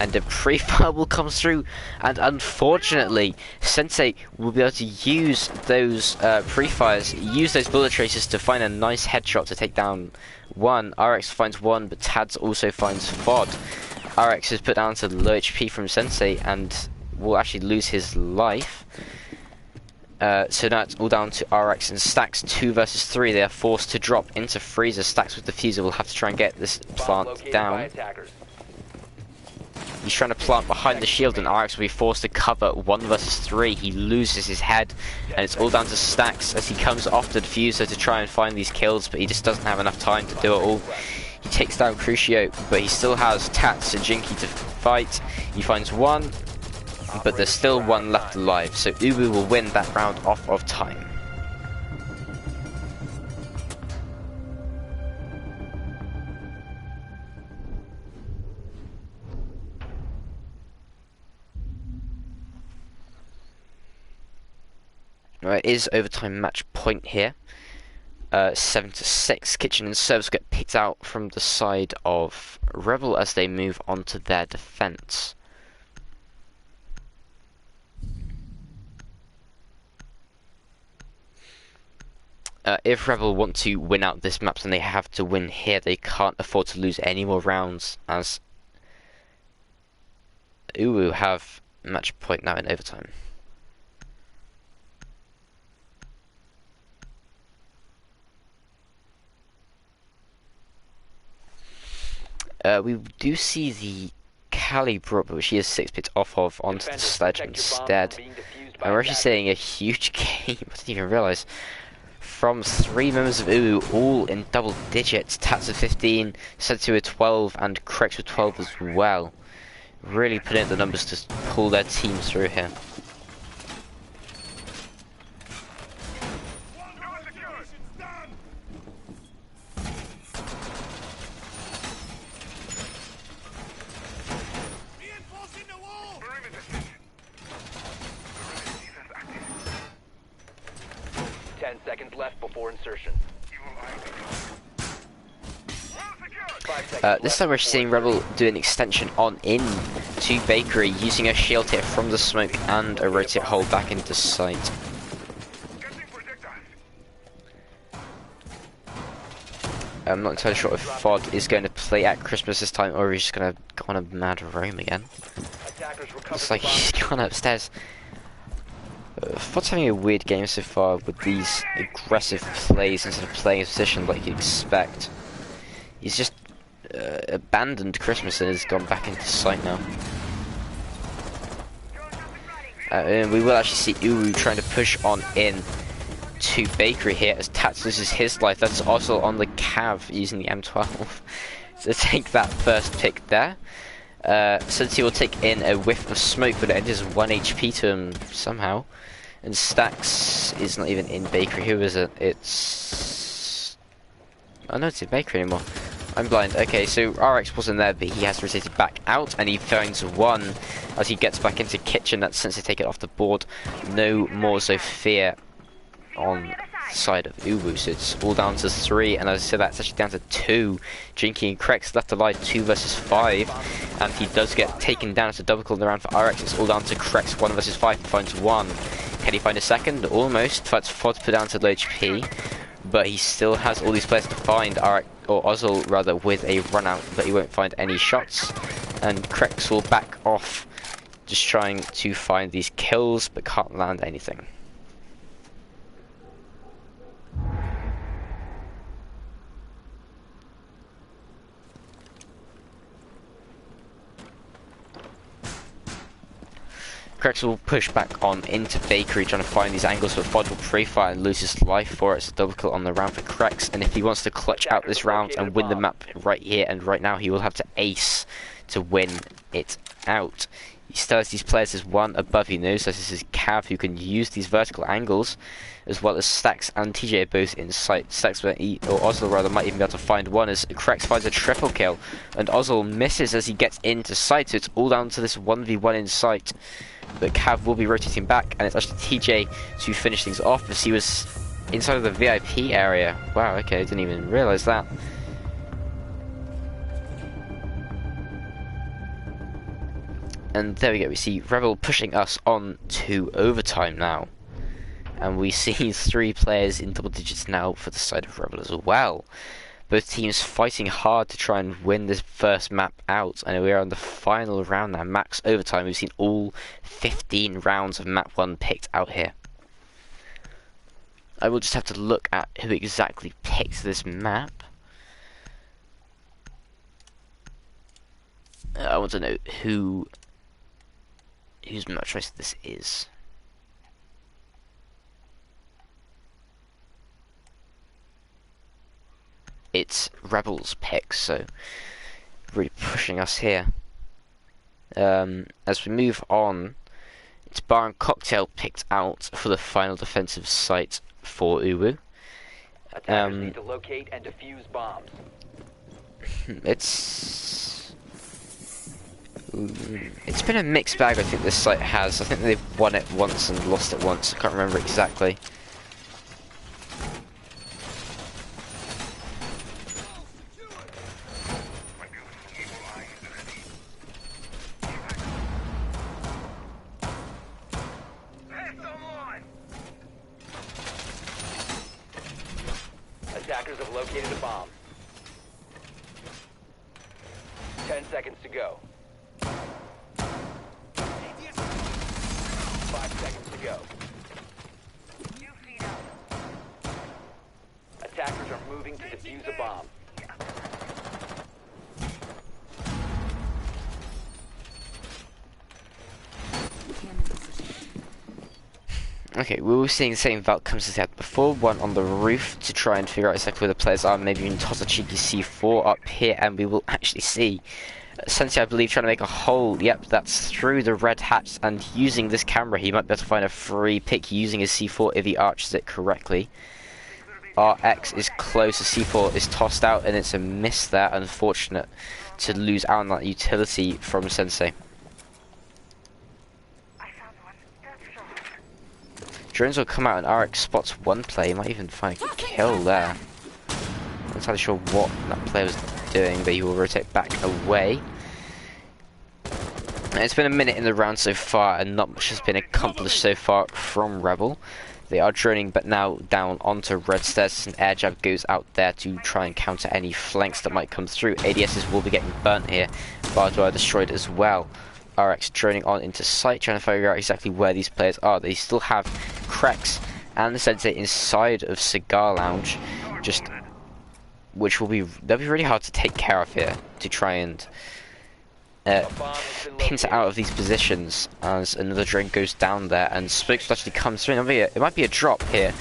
and a pre-fire will come through, and unfortunately Sensei will be able to use those pre-fires, use those bullet traces to find a nice headshot to take down one. RX finds one, but Tads also finds FOD. RX is put down to low HP from Sensei and will actually lose his life. So now it's all down to RX and Stacks 2 versus 3. They are forced to drop into freezer. Stacks with the Diffuser will have to try and get this plant down. He's trying to plant behind the shield, and RX will be forced to cover 1 versus 3. He loses his head, and it's all down to Stacks as he comes off the Diffuser to try and find these kills, but he just doesn't have enough time to do it all. He takes down Crucio, but he still has Tats and Jinky to fight. He finds one, but there's still one left alive, so UwU will win that round off of time. Right, it is overtime match point here. 7-6. Kitchen and Service get picked out from the side of Rebel as they move on to their defense. If Rebel want to win out this map, then they have to win here. They can't afford to lose any more rounds, as UwU have match point now in overtime. We do see the caliber, which he is 6 bits off of, onto the sledge instead. And we're actually seeing a huge game. I didn't even realise. From 3 members of UwU, all in double digits. Tats with 15, Sensu with 12, and Krex with 12 as well. Really putting in the numbers to pull their team through here. Seconds left before insertion. This time we're seeing Rebel do an extension on in to Bakery, using a shield hit from the smoke and a rotate hold back into sight. I'm not entirely sure if FOD is going to play at Christmas this time, or he's just going to go on a mad roam again. Looks like he's gone upstairs. FOD's having a weird game so far with these aggressive plays instead of playing his position like you'd expect. He's just abandoned Christmas and has gone back into sight now. And we will actually see UwU trying to push on in to Bakery here as Tats loses his life. That's also on the Cav using the M12 to take that first pick there. Since he will take in a whiff of smoke, but it enters 1 HP to him somehow. And Stacks is not even in Bakery. Who is it? It's... oh no, it's in Bakery anymore. I'm blind. Okay, so RX wasn't there, but he has rotated back out, and he finds one as he gets back into Kitchen. That's since they take it off the board. No more Sophia on the side of UwU, so it's all down to 3, and as I said, that's actually down to 2. Jinky and Krex left alive, 2 versus 5. and he does get taken down. It's a double kill in the round for RX. It's all down to Krex, 1 versus 5. He finds one. Can he find a second? Almost. That's Fod's put down to low HP, but he still has all these players to find RX, or Ozil rather, with a run out, but he won't find any shots. And Krex will back off, just trying to find these kills, but can't land anything. Krex will push back on into Bakery, trying to find these angles, but Fod will pre-fire and lose his life for it. It's a double kill on the round for Krex, and if he wants to clutch out this round and win the map right here and right now, he will have to ace to win it out. He still has these players as one above. He knows that this is Cav, who can use these vertical angles, as well as Stacks and TJ are both in sight. Stacks, or Ozil rather, might even be able to find one as Krex finds a triple kill, and Ozil misses as he gets into sight, so it's all down to this 1v1 in sight. But Cav will be rotating back, and it's actually TJ to finish things off, as he was inside of the VIP area. Wow, okay, I didn't even realise that. And there we go, we see Rebel pushing us on to overtime now. And we see 3 players in double digits now for the side of Rebel as well. Both teams fighting hard to try and win this first map out. And we are on the final round now, max overtime. We've seen all 15 rounds of map 1 picked out here. I will just have to look at who exactly picked this map. I want to know whose map choice this is. It's Rebels pick, so really pushing us here. As we move on, it's Bar and Cocktail picked out for the final defensive site for UwU. Attackers need to locate and defuse bombs. It's been a mixed bag, I think this site has. I think they've won it once and lost it once. I can't remember exactly. Attackers have located a bomb. 10 seconds to go. 5 seconds to go. Attackers are moving to defuse a bomb. Okay, we were seeing the same outcomes as we had before. One on the roof to try and figure out exactly where the players are. Maybe even toss a cheeky C4 up here, and we will actually see Sensei, I believe, trying to make a hole. Yep, that's through the red hatch, and using this camera, he might be able to find a free pick using his C4 if he arches it correctly. RX is close, the C4 is tossed out, and it's a miss there. Unfortunate to lose out on that utility from Sensei. Drones will come out and RX spots one play. He might even find a kill there. Not entirely sure what that player was doing, but he will rotate back away. And it's been a minute in the round so far, and not much has been accomplished so far from Rebel. They are droning, but now down onto red stairs. An air jab goes out there to try and counter any flanks that might come through. ADSs will be getting burnt here. Barbed wire destroyed as well. RX droning on into sight, trying to figure out exactly where these players are. They still have Krex and the Sensei inside of Cigar Lounge, they'll be really hard to take care of here to try and pinch out of these positions as another drone goes down there, and Spokes actually comes through. It might be a drop here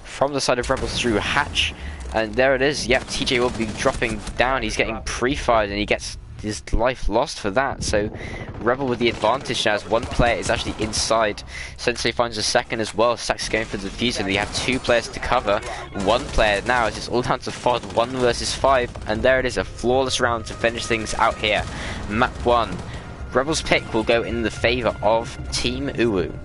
from the side of Rebels through hatch, and there it is. Yep, TJ will be dropping down. He's getting pre-fired and he gets his life lost for that, so Rebel with the advantage now as one player is actually inside. Sensei finds a second as well. Stacks going for the diffuser. They have 2 players to cover. 1 player now, it's all down to Fod, 1 versus 5, and there it is, a flawless round to finish things out here. Map 1. Rebel's pick will go in the favour of Team UwU.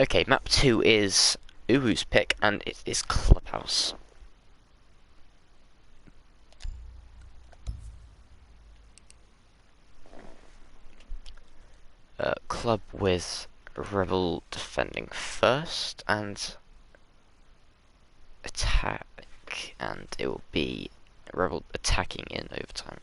Okay, map 2 is UwU's pick, and it is Clubhouse. Club with Rebel defending first, and attack, and it will be Rebel attacking in overtime.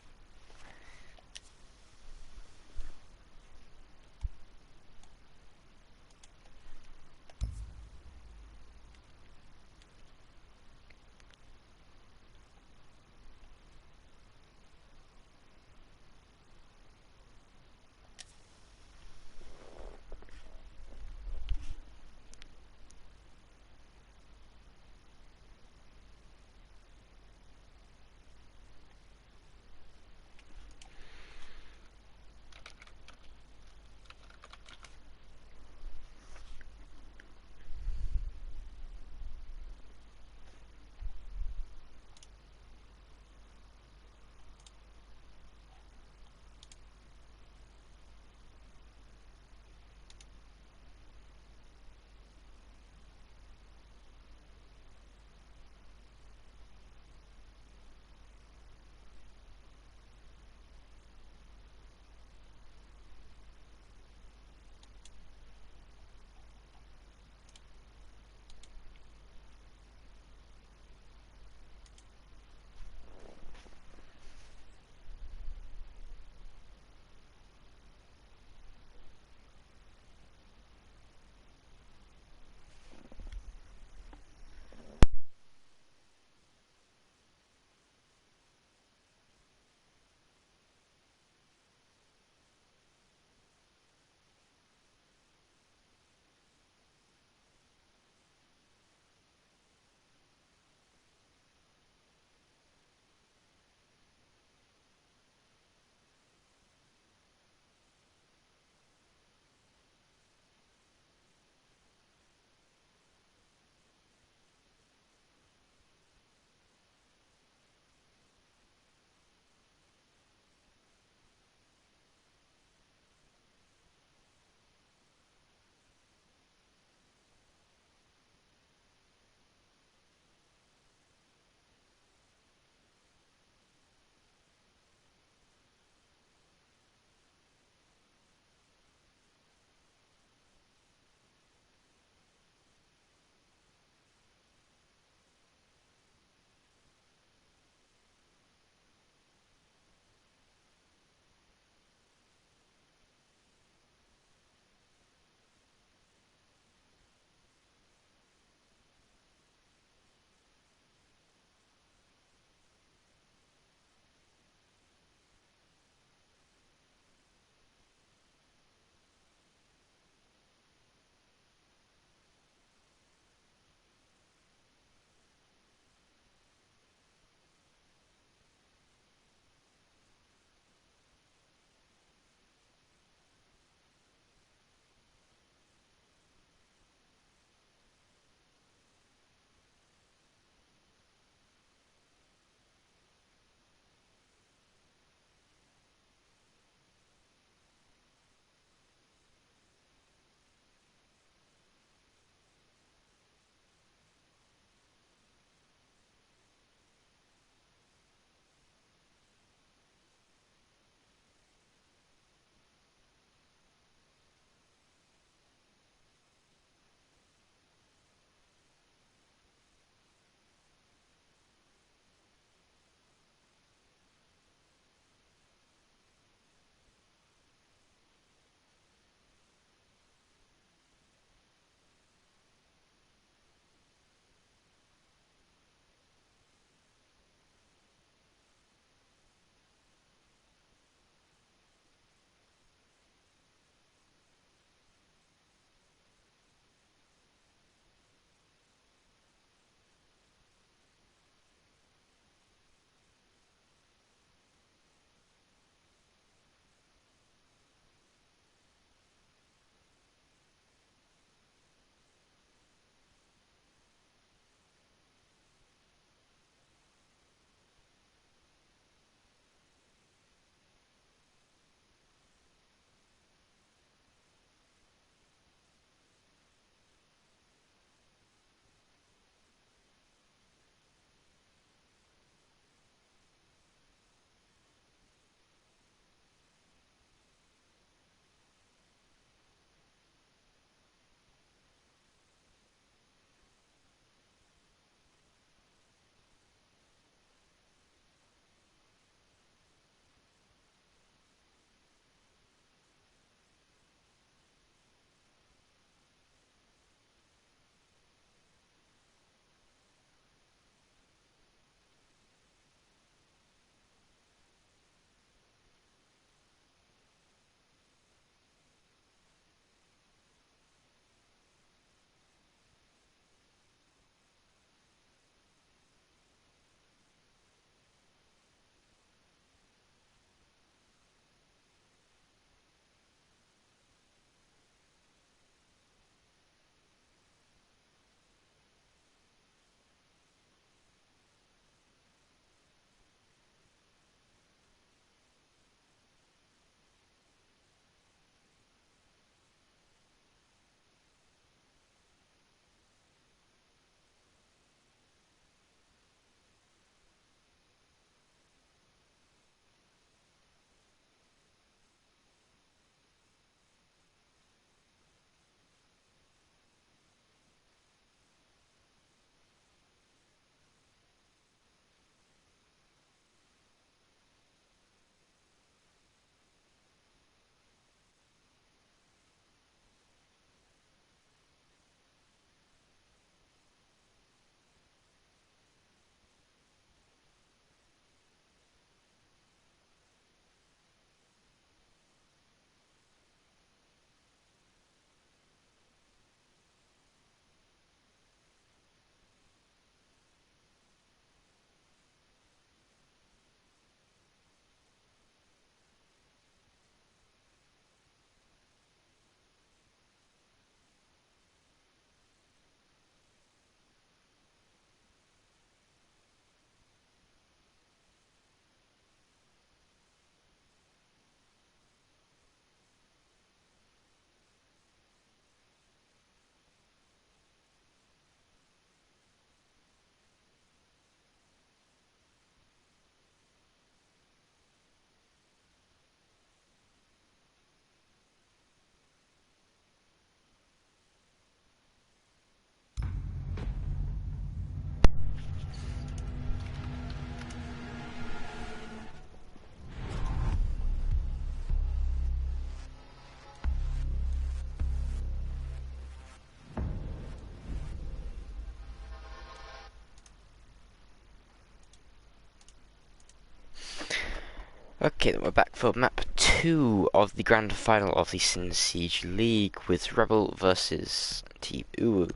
Okay, then we're back for map 2 of the grand final of the SiN Siege League with Rebel versus Team UwU.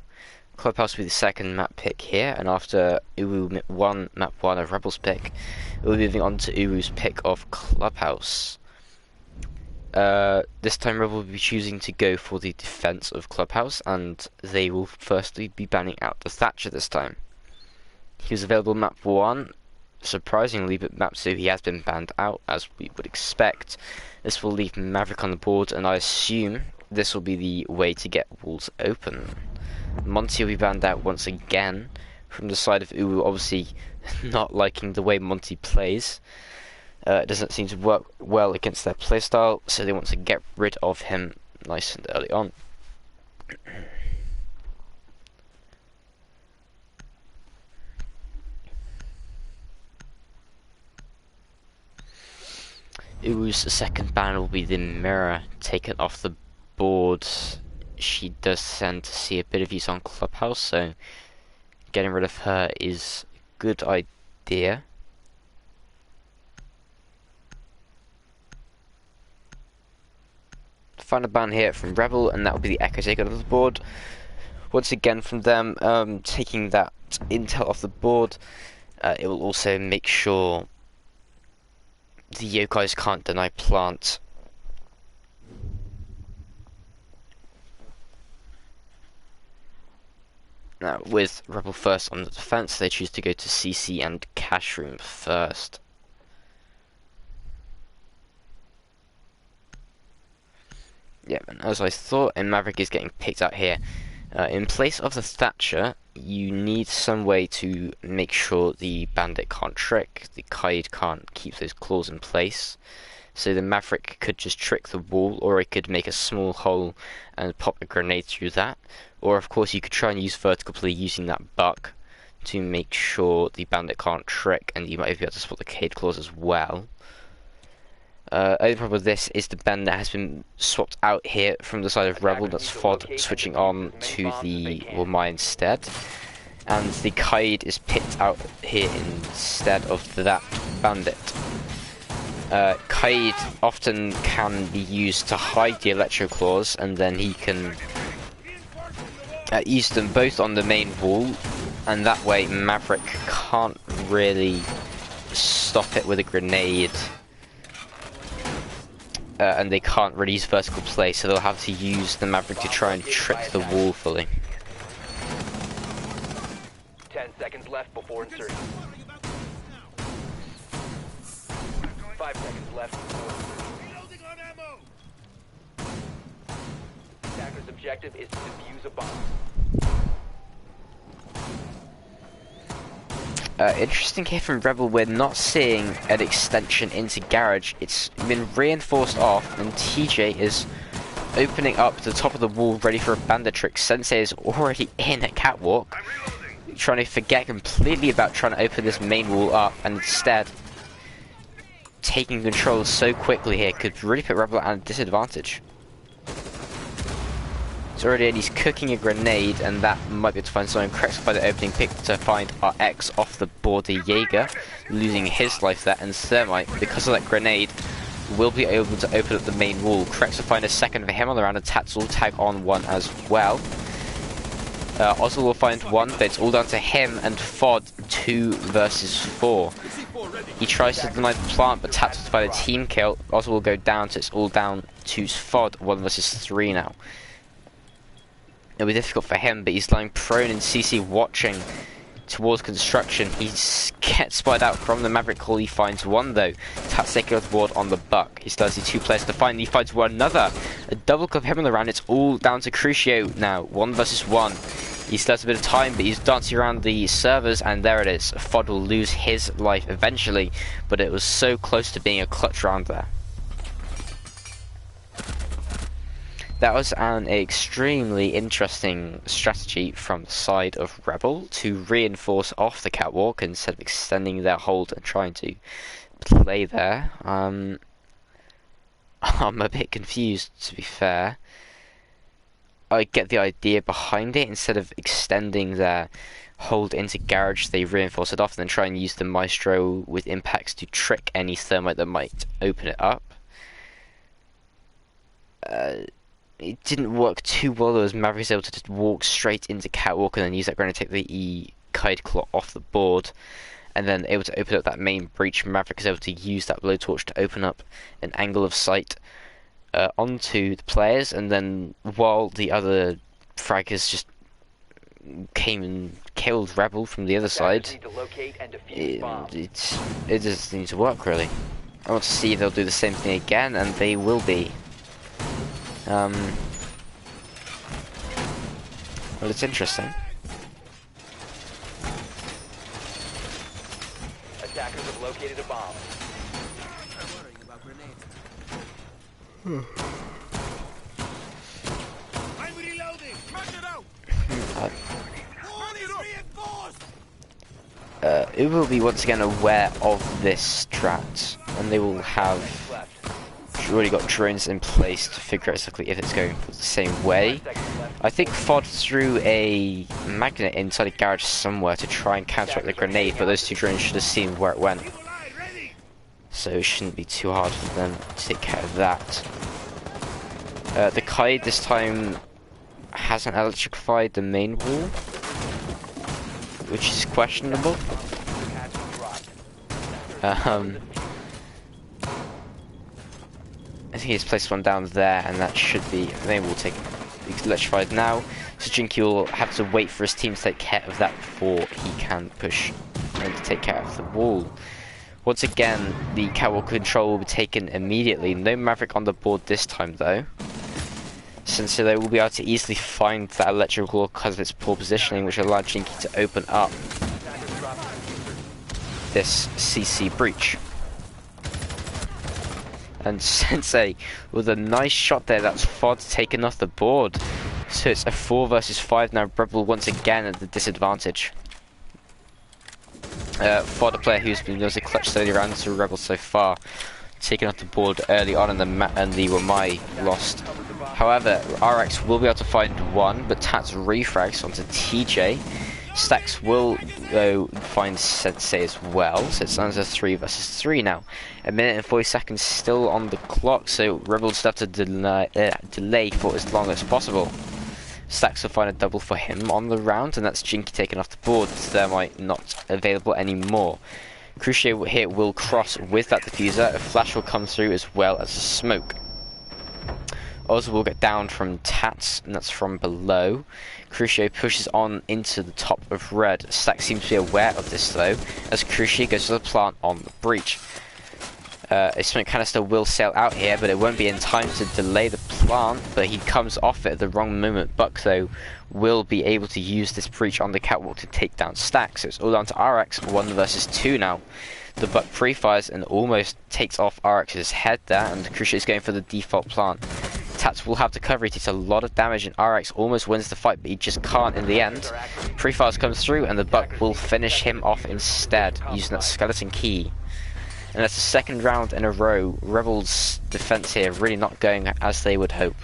Clubhouse will be the second map pick here, and after UwU map 1 of Rebel's pick, we'll be moving on to UwU's pick of Clubhouse. This time Rebel will be choosing to go for the defense of Clubhouse, and they will firstly be banning out the Thatcher this time. He was available map 1. Surprisingly, but map 2 he has been banned out, as we would expect. This will leave Maverick on the board, and I assume this will be the way to get walls open. Monty will be banned out once again from the side of UwU, obviously not liking the way Monty plays. It doesn't seem to work well against their playstyle, so they want to get rid of him nice and early on. UwU's second ban will be the mirror taken off the board. She does tend to see a bit of use on Clubhouse, so getting rid of her is a good idea. Final ban here from Rebel, and that will be the Echo taken off the board. Once again from them, taking that intel off the board, it will also make sure the Yokais can't deny plant. Now, with Rebel first on the defense, they choose to go to CC and Cash Room first. Yeah, and as I thought, and Maverick is getting picked out here. In place of the Thatcher, you need some way to make sure the Bandit can't trick, the Kaid can't keep those claws in place. So the Maverick could just trick the wall, or it could make a small hole and pop a grenade through that. Or of course you could try and use vertical play using that buck to make sure the Bandit can't trick, and you might be able to spot the Kaid claws as well. Only problem with this is the Bandit has been swapped out here from the side of Rebel. That's FOD switching on to the Wamai instead. And the Kaid is picked out here instead of that Bandit. Kaid often can be used to hide the Electro Claws, and then he can use them both on the main wall, and that way Maverick can't really stop it with a grenade. And they can't really use vertical play, so they'll have to use the Maverick to try and trick the wall fully. 10 seconds left before insertion. 5 seconds left before insertion. Attacker's objective is to defuse a bomb. Interesting here from Rebel, we're not seeing an extension into Garage. It's been reinforced off, and TJ is opening up the top of the wall ready for a Bandit trick. Sensei is already in at Catwalk, trying to forget completely about trying to open this main wall up, and instead taking control so quickly here could really put Rebel at a disadvantage. Already, and he's cooking a grenade, and that might be able to find someone. Corrects by the opening pick to find our X off the board. The Jaeger losing his life there, and Thermite, because of that grenade, will be able to open up the main wall. Corrects to find a second for him on the round, and Tats will tag on one as well. Ozil will find one, but it's all down to him and FOD 2 versus 4. He tries to deny the plant, but Tats will find a team kill. Ozil will go down, so it's all down to FOD 1 versus 3 now. It'll be difficult for him, but he's lying prone in CC watching towards construction. He gets spotted out from the Maverick call. He finds one though. Tats taking off the board on the buck. He still has the 2 players to find. He finds one another. A double clip him on the round. It's all down to Crucio now. 1 versus 1. He still has a bit of time, but he's dancing around the servers, and there it is. FOD will lose his life eventually, but it was so close to being a clutch round there. That was an extremely interesting strategy from the side of Rebel to reinforce off the Catwalk instead of extending their hold and trying to play there. I'm a bit confused, to be fair. I get the idea behind it. Instead of extending their hold into garage, they reinforce it off, and then try and use the Maestro with impacts to trick any thermite that might open it up. It didn't work too well, as Maverick was able to just walk straight into Catwalk and then use that grenade to take the Kite Claw off the board, and then able to open up that main breach. Maverick is able to use that blowtorch to open up an angle of sight onto the players, and then while the other fraggers just came and killed Rebel from the other side, it just needs to work really. I want to see if they'll do the same thing again, and they will be. Well, it's interesting. Attackers have located a bomb. I'm reloading. Smash it out. It will be once again aware of this strat, and they will have already got drones in place to figure out exactly if it's going the same way. I think FOD threw a magnet inside a garage somewhere to try and counteract the grenade, but those two drones should have seen where it went. So it shouldn't be too hard for them to take care of that. The Kite this time hasn't electrified the main wall, which is questionable. I think he's placed one down there, and that should be. They will take electrified now. So Jinky will have to wait for his team to take care of that before he can push and to take care of the wall. Once again, the Catwalk control will be taken immediately. No Maverick on the board this time, though, since they will be able to easily find that electrical because of its poor positioning, which allowed Jinky to open up this CC breach. And Sensei with a nice shot there. That's FOD taken off the board. So it's a 4 versus 5 now. Rebel once again at the disadvantage. FOD, a player who's been able to clutch slowly around to Rebel so far, taken off the board early on, and the Wamai lost. However, RX will be able to find one, but Tats refrags onto TJ. Stacks will go find Sensei as well, so it's under 3 versus 3 now. A minute and 40 seconds still on the clock, so Rebels have to delay for as long as possible. Stacks will find a double for him on the round, and that's Jinky taken off the board. Thermite not available anymore. Cruciate here will cross with that diffuser. A flash will come through as well as a smoke. Oz will get down from Tats, and that's from below. Cruciate pushes on into the top of red. Stack seems to be aware of this though, as Cruciate goes to the plant on the breach. A smoke canister will sail out here, but it won't be in time to delay the plant, but he comes off it at the wrong moment. Buck though will be able to use this breach on the Catwalk to take down Stack, so it's all down to RX, 1 versus 2 now. The Buck pre-fires and almost takes off RX's head there, and Cruciate is going for the default plant. Tats will have to cover, he takes a lot of damage, and RX almost wins the fight, but he just can't in the end. Pre-fires comes through, and the Buck will finish him off instead, using that skeleton key. And that's the second round in a row. Rebels' defense here really not going as they would hope.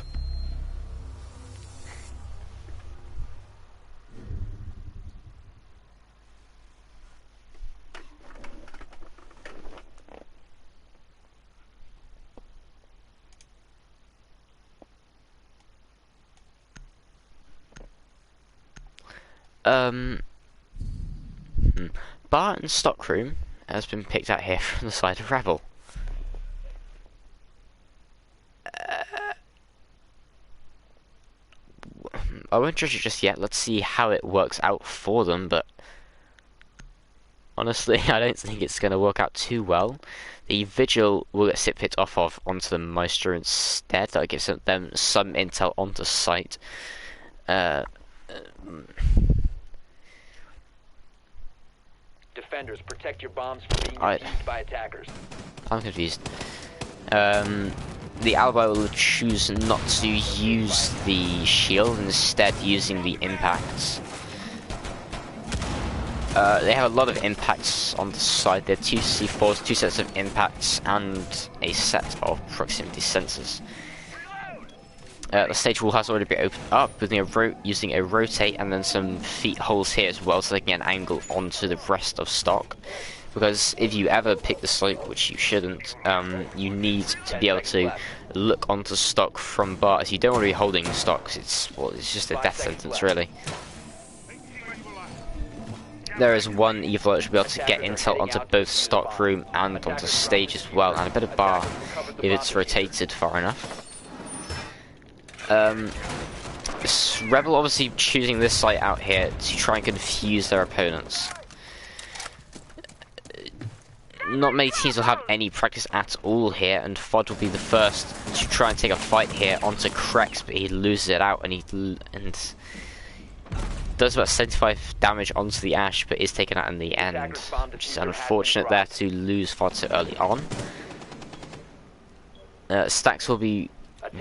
Bar and stockroom has been picked out here from the side of Rebel. I won't judge it just yet. Let's see how it works out for them, but honestly, I don't think it's going to work out too well. The Vigil will get sit pit off of onto the Maestro instead. That gives them some intel onto site. Defenders, protect your bombs from being defused by attackers. I'm confused. The Alibi will choose not to use the shield, instead using the impacts. They have a lot of impacts on the side. They have 2 C4s, 2 sets of impacts, and a set of proximity sensors. The stage wall has already been opened up with using a rotate and then some feet holes here as well, so they can get an angle onto the rest of stock. Because if you ever pick the slope, which you shouldn't, you need to be able to look onto stock from bars. You don't want to be holding stock, 'cause it's just a death sentence, really. There is one evil that should be able to get intel onto both stock room and onto stage as well, and a bit of bar if it's rotated far enough. Rebel obviously choosing this site out here to try and confuse their opponents. Not many teams will have any practice at all here, and Fod will be the first to try and take a fight here onto Krex, but he loses it out, and he does about 75 damage onto the Ash, but is taken out in the end, which is unfortunate there to lose Fod so early on. Stacks will be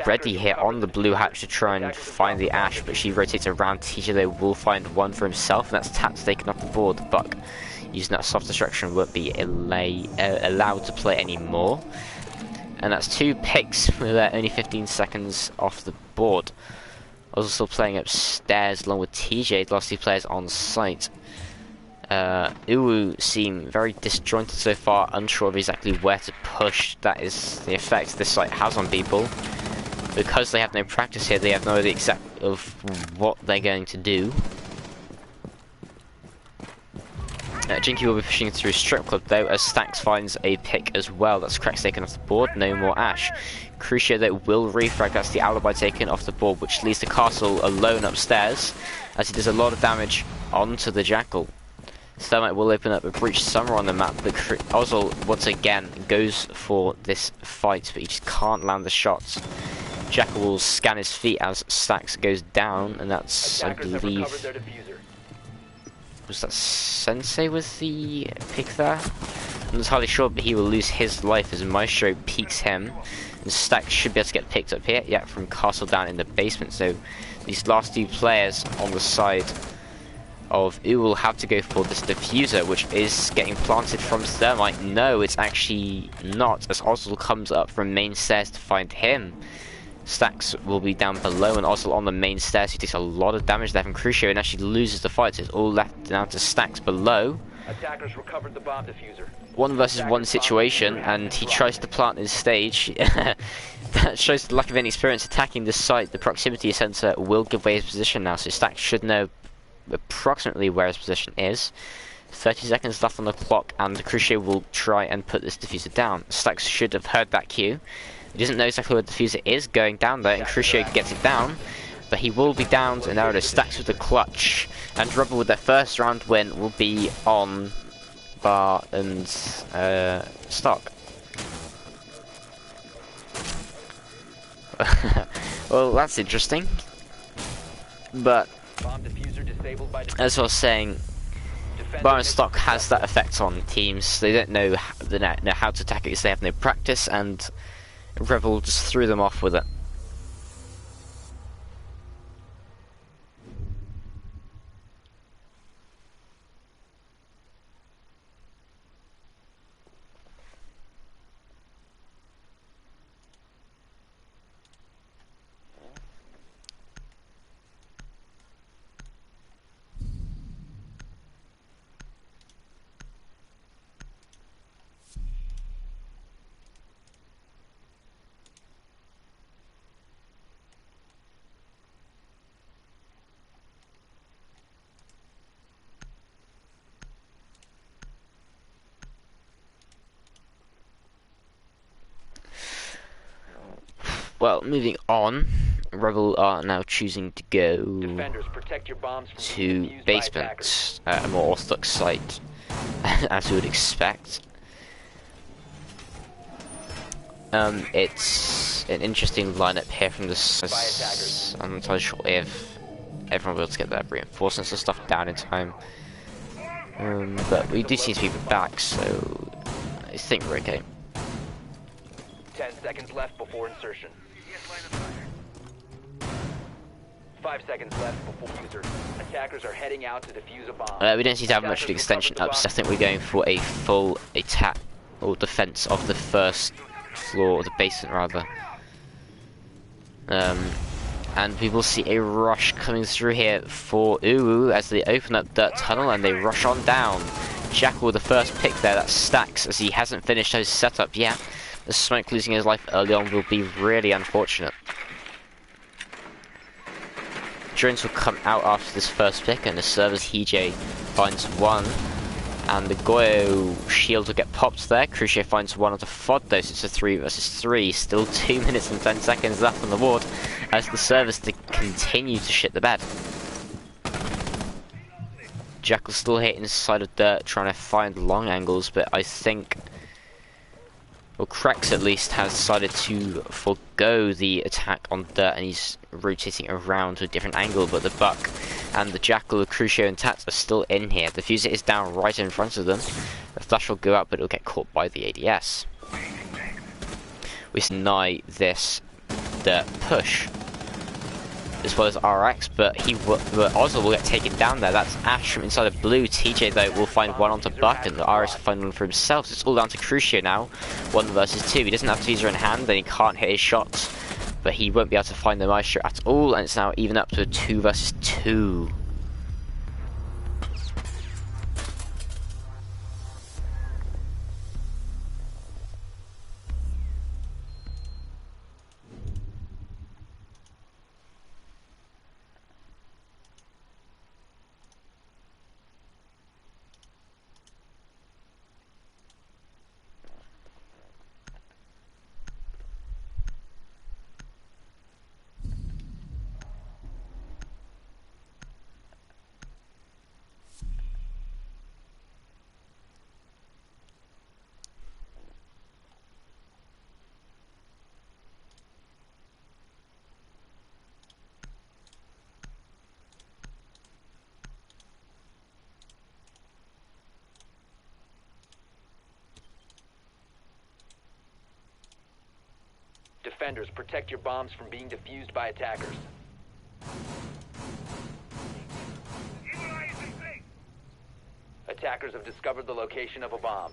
ready here on the blue hatch to try and find the Ash, but she rotates around. TJ will find one for himself, and that's tapped taken off the board. The Buck, using that soft destruction, won't be allowed to play anymore. And that's 2 picks with only 15 seconds off the board. Also still playing upstairs along with TJ, the last 2 players on site. UwU seem very disjointed so far, unsure of exactly where to push. That is the effect this site has on people. Because they have no practice here, they have no idea exact of what they're going to do. Jinky will be pushing through Strip Club though, as Stacks finds a pick as well. That's Krex taken off the board, no more Ash. Crucio though will refrag, that's the alibi taken off the board, which leaves the Castle alone upstairs, as he does a lot of damage onto the Jackal. Thermite will open up a breach somewhere on the map, but Ozzel once again goes for this fight, but he just can't land the shots. Jackal will scan his feet as Stacks goes down, and that's, I believe, was that Sensei with the pick there? I'm not entirely sure, but he will lose his life as Maestro peeks him. And Stacks should be able to get picked up here, yeah, from Castle down in the basement. So these last 2 players on the side of UwU will have to go for this diffuser, which is getting planted from Thermite. No, it's actually not, as Ozzel comes up from main stairs to find him. Stacks will be down below, and Ozzel on the main stairs. He takes a lot of damage there from Crucio and actually loses the fight. So it's all left down to Stacks below. Attackers recovered the bomb diffuser. 1 versus 1 situation, and he tries to plant his stage. That shows the lack of any experience attacking this site. The proximity sensor will give away his position now, so Stacks should know approximately where his position is. 30 seconds left on the clock, and Crucio will try and put this diffuser down. Stacks should have heard that cue. He doesn't know exactly where the diffuser is going down there, and Crucio gets it down, but he will be downed, and there it is. Stacks with the clutch, and Rebel with their first round win will be on bar and stock. Well, that's interesting, but as I was saying, bar and stock has that effect on teams. They don't know how to attack it because they have no practice, and Rebel just threw them off with it. Well, moving on, Rebel are now choosing to go to basement, a more orthodox site, as you would expect. It's an interesting lineup here from this. I'm not entirely sure if everyone will be able to get their reinforcements and stuff down in time. But we do seem to be back, so I think we're okay. 10 seconds left before insertion. 5 seconds left before user. Attackers are heading out to defuse a bomb. We don't seem to have much of an extension up, so I think we're going for a full attack or defense of the first floor, or the basement rather. And we will see a rush coming through here for UwU as they open up Dirt Tunnel and they rush on down. Jackal with the first pick there, that stacks as he hasn't finished his setup yet. The Smoke losing his life early on will be really unfortunate. Drones will come out after this first pick and the server's TJ finds one. And the Goyo shield will get popped there. Crucio finds one of the FOD though, so it's a 3 versus 3. Still 2 minutes and 10 seconds left on the ward as the servers to continue to shit the bed. Jackal's still hitting the side of Dirt, trying to find long angles, but I think, well, Krex at least has decided to forego the attack on Dirt and he's rotating around to a different angle, but the Buck and the Jackal, Crucio and Tats are still in here. The Fuser is down right in front of them. The flash will go out, but it'll get caught by the ADS. We deny this Dirt push as well as RX, but Ozil will get taken down there. That's Ash from inside of blue. TJ though will find one onto Buck and the RX will find one for himself. So it's all down to Crucio now. 1 versus 2. He doesn't have Fuser in hand, then he can't hit his shots. But he won't be able to find the Maestro at all, and it's now even up to a 2 versus 2. Defenders, protect your bombs from being defused by attackers. Attackers have discovered the location of a bomb.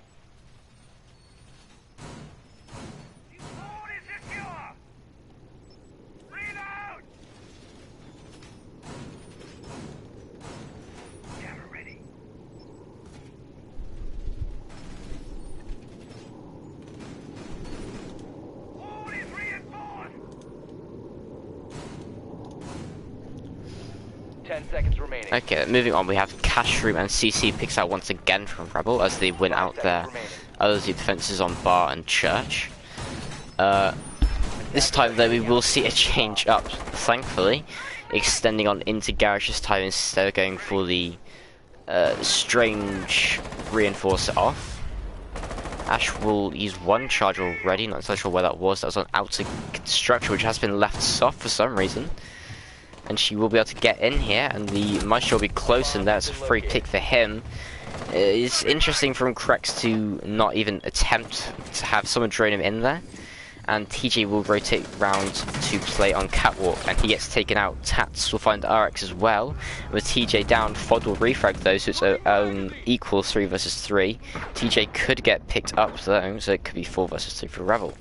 Okay, moving on, we have Cashroom and CC picks out once again from Rebel as they win out their other two defenses on Bar and Church. This time though we will see a change up, thankfully, extending on into Garage this time instead of going for the strange reinforcer off. Ash will use one charge already, not entirely sure where that was on outer structure which has been left soft for some reason. And she will be able to get in here, and the Maestro will be close, and that's a free pick for him. It's interesting from Krex to not even attempt to have someone drone him in there. And TJ will rotate round to play on Catwalk, and he gets taken out. Tats will find RX as well. With TJ down, FOD will refrag though, so it's equal 3 versus 3. TJ could get picked up though, so it could be 4 versus 3 for Rebel.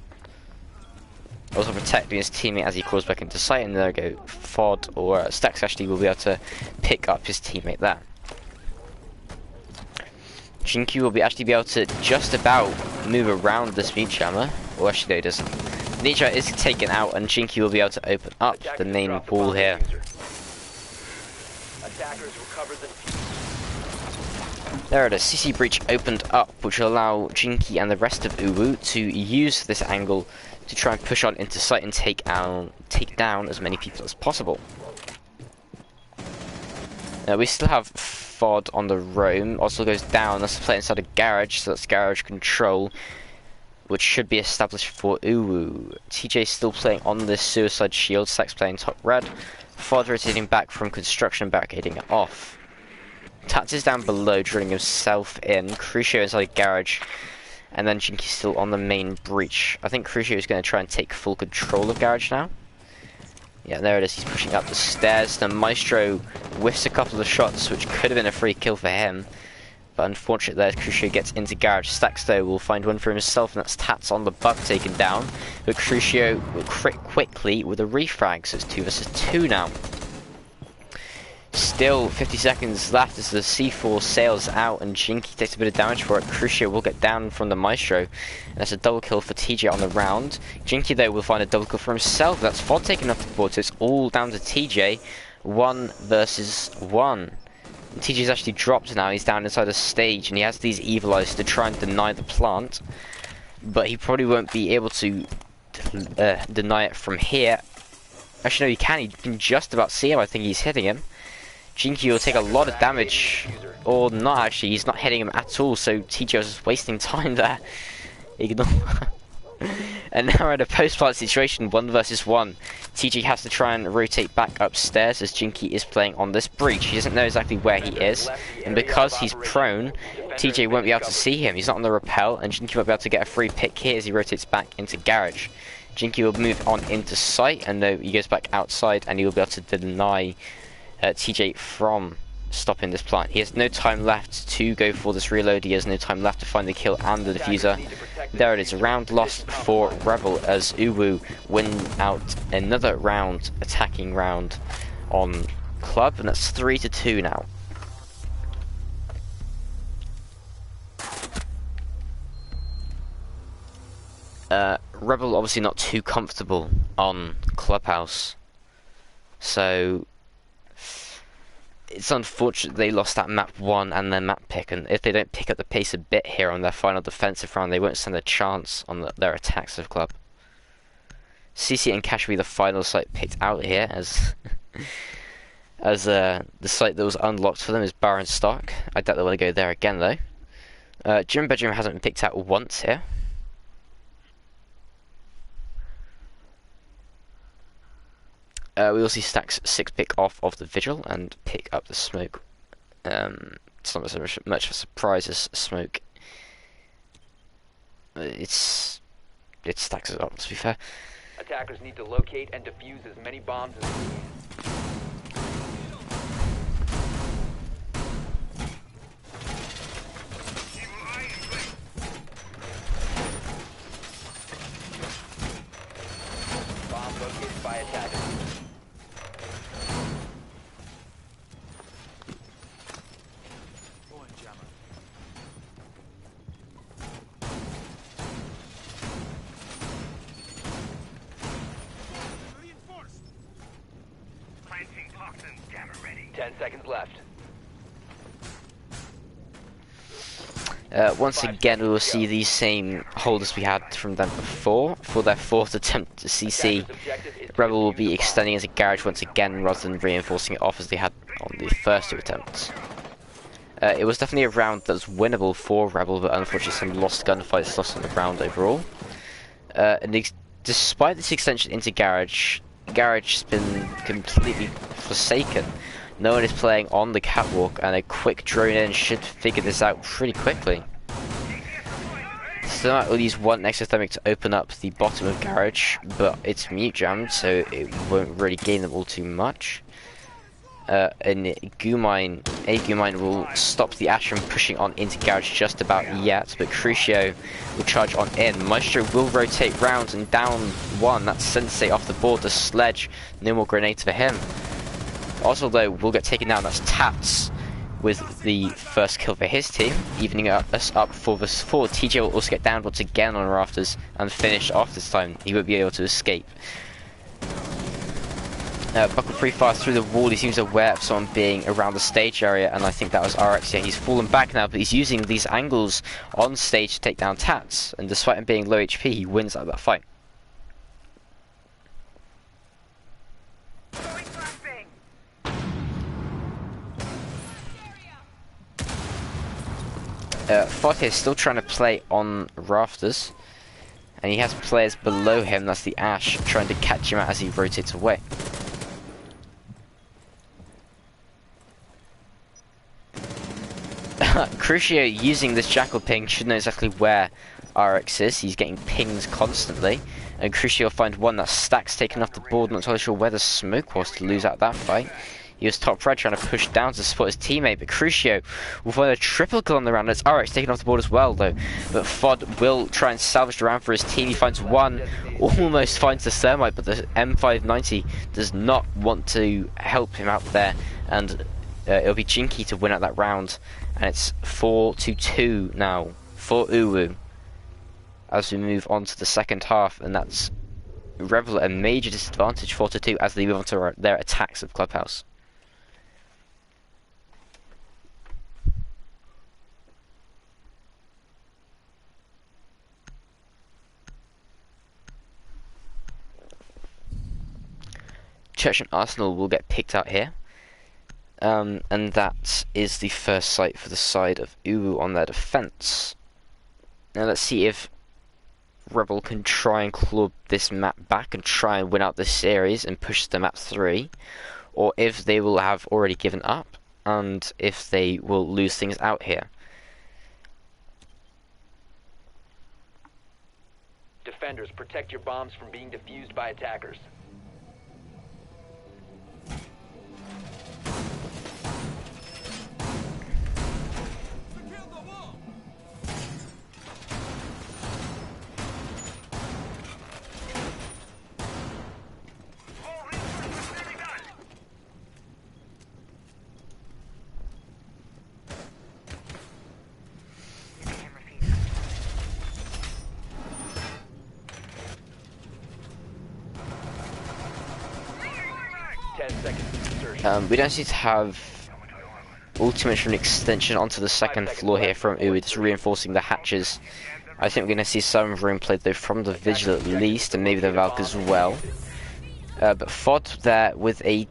Also protecting his teammate as he crawls back into sight, and there we go, FOD or Stacks actually will be able to pick up his teammate there. Jinky will actually be able to just about move around this meat jammer, or actually no, he doesn't. Nitra is taken out, and Jinky will be able to open up the main wall here. There it is, CC Breach opened up, which will allow Jinky and the rest of UwU to use this angle to try and push on into sight and take down as many people as possible. Now we still have FOD on the roam, also goes down, that's the play inside a garage, so that's garage control, which should be established for UwU. TJ still playing on this suicide shield, Sax playing top red, FOD rotating back from construction, barricading it off. Tats is down below, drilling himself in, Crucio inside a garage, and then Jinky's still on the main breach. I think Crucio is going to try and take full control of garage now. Yeah, there it is, he's pushing up the stairs. The Maestro whiffs a couple of shots, which could have been a free kill for him. but unfortunately there, Crucio gets into garage. Stacks though will find one for himself, and that's Tats on the bug taken down. But Crucio will crit quickly with a refrag, so it's 2 versus 2 now. Still 50 seconds left as the C4 sails out and Jinky takes a bit of damage for it. Crucio will get down from the Maestro, and that's a double kill for TJ on the round. Jinky though will find a double kill for himself. That's FOD taken off the board, so it's all down to TJ. 1 versus 1. And TJ's actually dropped now. He's down inside the stage and he has these evil eyes to try and deny the plant, but he probably won't be able to deny it from here. Actually no, he can. He can just about see him. I think he's hitting him. Jinky will take a lot of damage, or not actually, he's not hitting him at all, so TJ was just wasting time there. Ignore. And now we're in a post-plant situation, 1 versus 1. TJ has to try and rotate back upstairs as Jinky is playing on this breach. He doesn't know exactly where he is, and because he's prone, TJ won't be able to see him. He's not on the rappel, and Jinky won't be able to get a free pick here as he rotates back into garage. Jinky will move on into sight, and he goes back outside, and he will be able to deny TJ from stopping this plant. He has no time left to go for this reload. He has no time left to find the kill and the diffuser. There it is, a round lost for Rebel as UwU win out another round, attacking round on Club, and that's 3-2 now. Rebel obviously not too comfortable on Clubhouse, so it's unfortunate they lost that map 1 and their map pick, and if they don't pick up the pace a bit here on their final defensive round, they won't stand a chance on their attacks of Club. CC and Cash will be the final site picked out here as the site that was unlocked for them is Baron Stock. I doubt they want to go there again though. Gym Bedroom hasn't been picked out once here. We will see Stacks 6 pick off of the Vigil and pick up the smoke. It's not so much of a surprise as smoke. It's Stacks as well, to be fair. Attackers need to locate and defuse as many bombs as bomb located by attackers. Planting toxins, jammer ready. 10 seconds left. Once again, we will see these same holders we had from them before. For their 4th attempt to CC, Rebel will be extending into garage once again rather than reinforcing it off as they had on the first 2 attempts. It was definitely a round that was winnable for Rebel, but unfortunately some lost gunfights lost on the round overall. And despite this extension into garage has been completely forsaken. No one is playing on the catwalk, and a quick drone in should figure this out pretty quickly. So I will use one exothermic to open up the bottom of garage, but it's mute jammed, so it won't really gain them all too much. And a goo mine will stop the Ash from pushing on into garage just about yet, but Crucio will charge on in. Maestro will rotate round and down 1. That's Sensei off the board. The sledge, no more grenades for him. Also though, will get taken down. That's Tats with the first kill for his team, evening us up 4 versus 4. TJ will also get down once again on rafters and finish off this time. He won't be able to escape. Buckle free fires through the wall. He seems aware of someone being around the stage area, and I think that was RX. Yeah, he's fallen back now, but he's using these angles on stage to take down Tats, and despite him being low HP, he wins out of that fight. Forte is still trying to play on rafters, and he has players below him. That's the Ash trying to catch him out as he rotates away. Crucio using this Jackal ping should know exactly where RX is. He's getting pings constantly, and Crucio will find one that Stacks taken off the board. Not entirely sure where the smoke was to lose out that fight. He was top red trying to push down to support his teammate, but Crucio will find a triple kill on the round. That's RX taken off the board as well, though. But FOD will try and salvage the round for his team. He finds one, almost finds the thermite, but the M590 does not want to help him out there. And it'll be Jinky to win out that round. And it's 4-2 now for UwU as we move on to the second half. And that's Rebel at a major disadvantage, 4-2, as they move on to their attacks of Clubhouse. Church and Arsenal will get picked out here. And that is the first site for the side of UwU on their defense. Now let's see if Rebel can try and claw this map back and try and win out this series and push to map 3, or if they will have already given up and if they will lose things out here. Defenders, protect your bombs from being defused by attackers. We don't seem to have ultimate from an extension onto the second floor here from UwU, just reinforcing the hatches. I think we're going to see some room played though from the Vigil at least, and maybe the Valk as well. But FOD there with a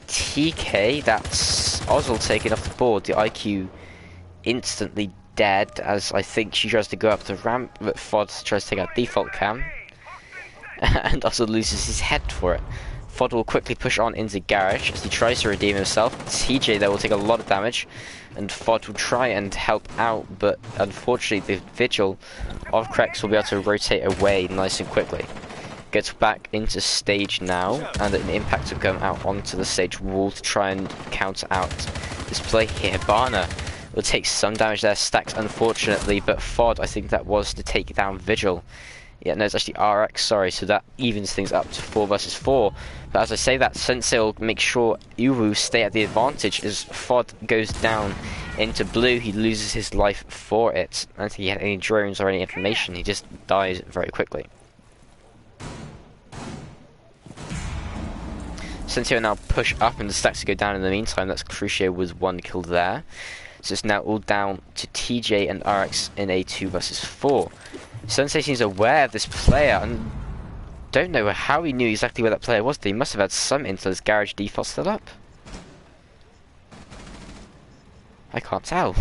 TK, that's Oswald taken off the board. The IQ instantly dead, as I think she tries to go up the ramp, but FOD tries to take out default cam. And also loses his head for it. FOD will quickly push on into garage as he tries to redeem himself. TJ there will take a lot of damage, and FOD will try and help out, but unfortunately the Vigil of Krex will be able to rotate away nice and quickly. Gets back into stage now, and an impact will come out onto the stage wall to try and counter out this play here. Barna will take some damage there, stacks unfortunately, but FOD, I think that was to take down Vigil. Yeah, no, it's actually RX, sorry, so that evens things up to 4 versus 4. But as I say that, Sensei will make sure UwU stay at the advantage as FOD goes down into blue. He loses his life for it. I don't think he had any drones or any information, he just died very quickly. Sensei will now push up and the stacks go down in the meantime. That's Crucio with 1 kill there. So it's now all down to TJ and RX in a 2 versus 4. Sensei seems aware of this player and don't know how he knew exactly where that player was. He must have had some intel. His garage default still up? I can't tell.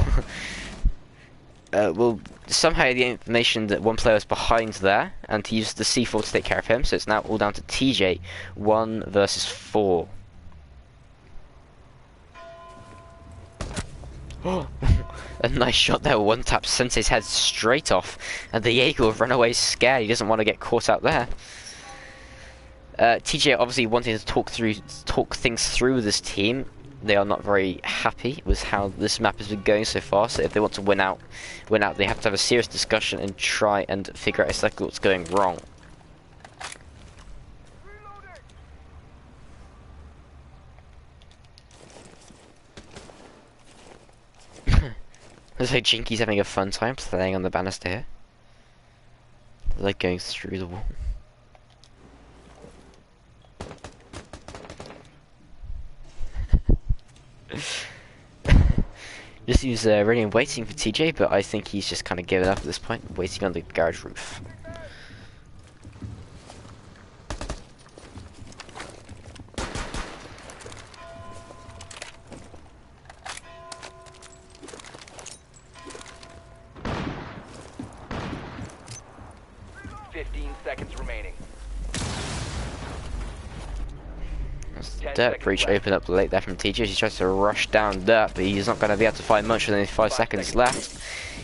Well, somehow the information that one player was behind there, and he used the C4 to take care of him, so it's now all down to TJ, 1 versus 4. A nice shot there, one tap Sensei's head straight off, and the Jaeger will run away scared. He doesn't want to get caught out there. TJ obviously wanting to talk things through with his team. They are not very happy with how this map has been going so far, so if they want to win out, they have to have a serious discussion and try and figure out exactly what's going wrong. Looks like Jinky's having a fun time playing on the banister here. Like going through the wall. Just he was ready and waiting for TJ, but I think he's just kind of given up at this point, waiting on the garage roof. Dirt breach opened up late there from TJ. He tries to rush down dirt, but he's not going to be able to find much with only 5 seconds left.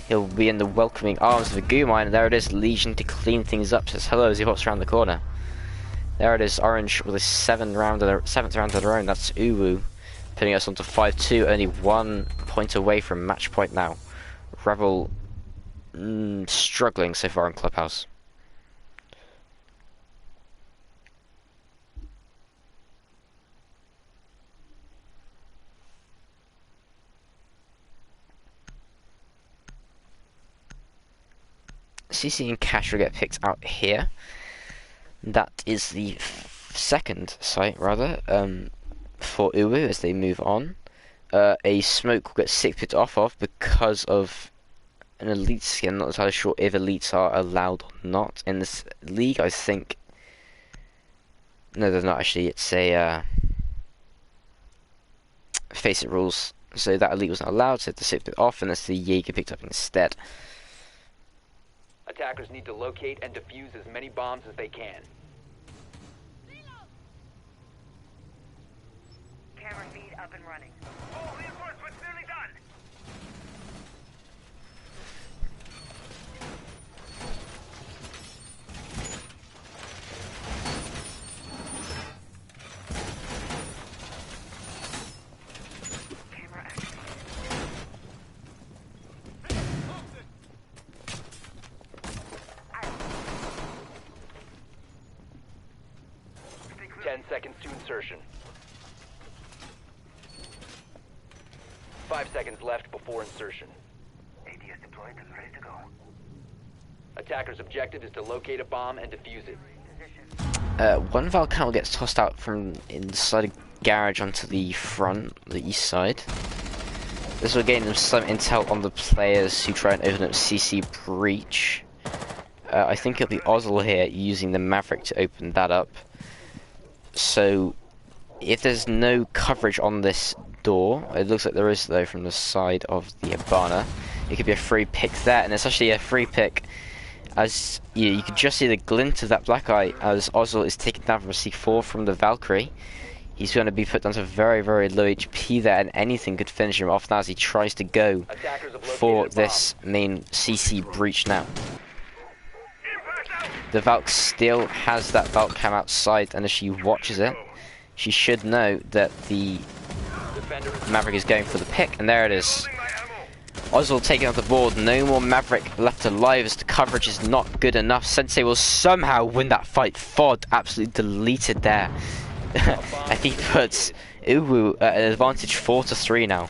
He'll be in the welcoming arms of the goo mine, and there it is, Legion to clean things up. Says hello as he hops around the corner. There it is, Orange with a seventh round of their own. That's UwU, putting us onto 5-2, only 1 point away from match point now. Rebel struggling so far in Clubhouse. CC and Cash will get picked out here. That is the second site, rather, for UwU as they move on. A smoke will get picked off of because of an elite skin. Not entirely sure if elites are allowed or not in this league. I think no, they're not actually. It's a face it rules. So that elite was not allowed, so they picked it off, and that's the Jaeger picked up instead. Attackers need to locate and defuse as many bombs as they can. Camera feed up and running. All reinforcements nearly done. Camera activated. 10 seconds to insertion. 5 seconds left before insertion. ADS deployed and ready to go. Attacker's objective is to locate a bomb and defuse it. Position. One Valkyrie gets tossed out from inside a garage onto the front, the east side. This will gain them some intel on the players who try and open up CC breach. I think it'll be Ozil here using the Maverick to open that up. So, if there's no coverage on this door, it looks like there is though from the side of the Habana. It could be a free pick there, and it's actually a free pick as you can just see the glint of that black eye as Ozil is taken down from a C4 from the Valkyrie. He's going to be put down to very, very low HP there, and anything could finish him off now as he tries to go for this main CC breach now. The Valk still has that Valk cam outside, and as she watches it, she should know that the Maverick is going for the pick, and there it is. Ozil taking off the board, no more Maverick left alive as the coverage is not good enough. Sensei will somehow win that fight. FOD absolutely deleted there. I think he puts UwU at an advantage 4-3 now.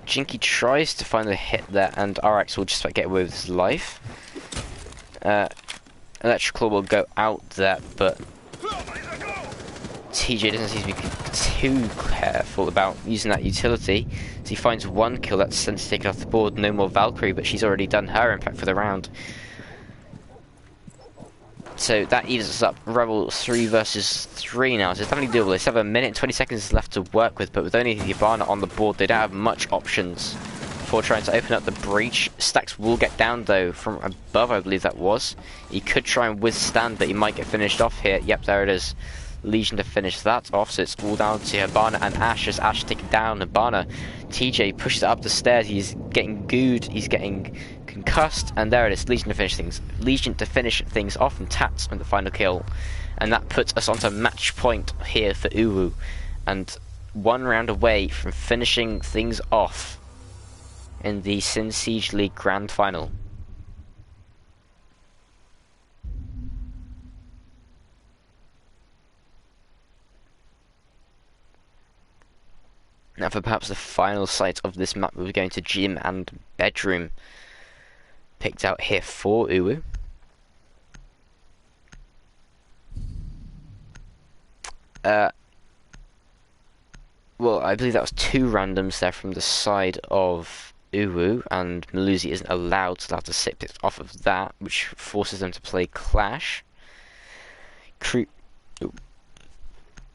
Jinky tries to find a hit there, and RX will just about get away with his life. Electrical will go out there, but TJ doesn't seem to be too careful about using that utility. So he finds one kill that's sent to take off the board. No more Valkyrie, but she's already done her impact for the round. So that evens us up. Rebel 3 versus 3 now. So it's definitely doable. They still have 1 minute and 20 seconds left to work with, but with only the Ivana on the board, they don't have much options for trying to open up the breach. Stacks will get down though from above, I believe that was. He could try and withstand, but he might get finished off here. Yep, there it is. Legion to finish that off, so it's all down to Habana and Ash as Ash taking down Habana. TJ pushes it up the stairs, he's getting gooed, he's getting concussed, and there it is, Legion to finish things off, and Tats with the final kill. And that puts us onto match point here for UwU, and 1 round away from finishing things off in the SiN Siege League Grand Final. Now for perhaps the final site of this map, we're going to gym and bedroom. Picked out here for UwU. Well, I believe that was 2 randoms there from the side of UwU, and Malusi isn't allowed, so they'll have to sit bits off of that, which forces them to play Clash.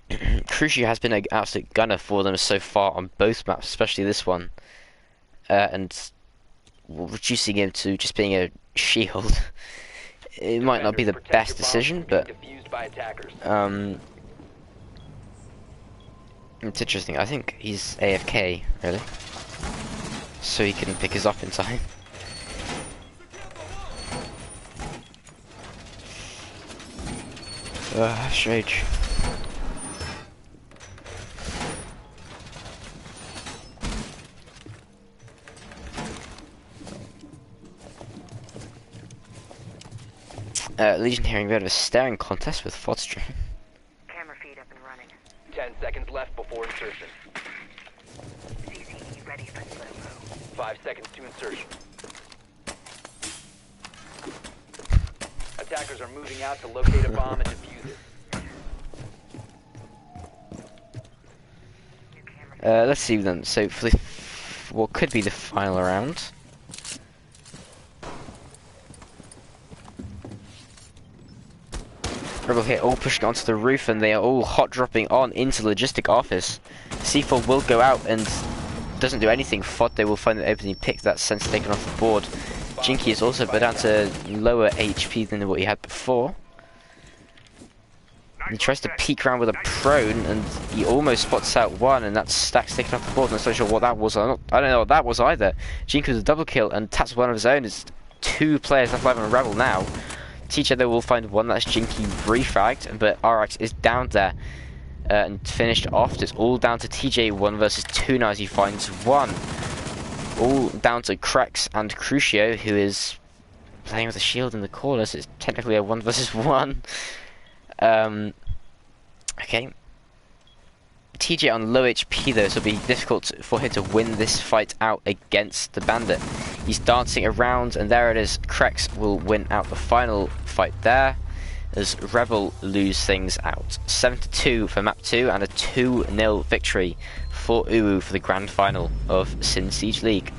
Cruci has been an absolute gunner for them so far on both maps, especially this one, and reducing him to just being a shield. It might not be the best decision, but it's interesting. I think he's AFK, really, so he can pick us up in time. Strange. Legion hearing a bit of a staring contest with Fodstream. Camera feed up and running. 10 seconds left before insertion. CCE ready for slow-mo. 5 seconds to insertion. Attackers are moving out to locate a bomb and defuse it. Let's see then. So for the what could be the final round. Rebel here all pushing onto the roof and they are all hot dropping on into logistic office. C4 will go out and doesn't do anything. Fodde will find the opening, pick that sense taken off the board. Jinky is also but down to lower HP than what he had before. He tries to peek around with a prone and he almost spots out one and that's Stacks taken off the board. I'm not so sure what that was. I don't know what that was either. Jinky was a double kill and taps one of his own. It's 2 players left alive on Rebel now. TJ though will find one that's Jinky refragged, but RX is down there and finished off. It's all down to TJ 1 versus 2 now as he finds one. All down to Krex and Crucio, who is playing with a shield in the corner, so it's technically a 1 versus 1. Okay. TJ on low HP though, so it'll be difficult for him to win this fight out against the Bandit. He's dancing around, and there it is. Krex will win out the final fight there, as Rebel lose things out. 7-2 for map 2, and a 2-0 victory for UwU for the grand final of SiN Siege League.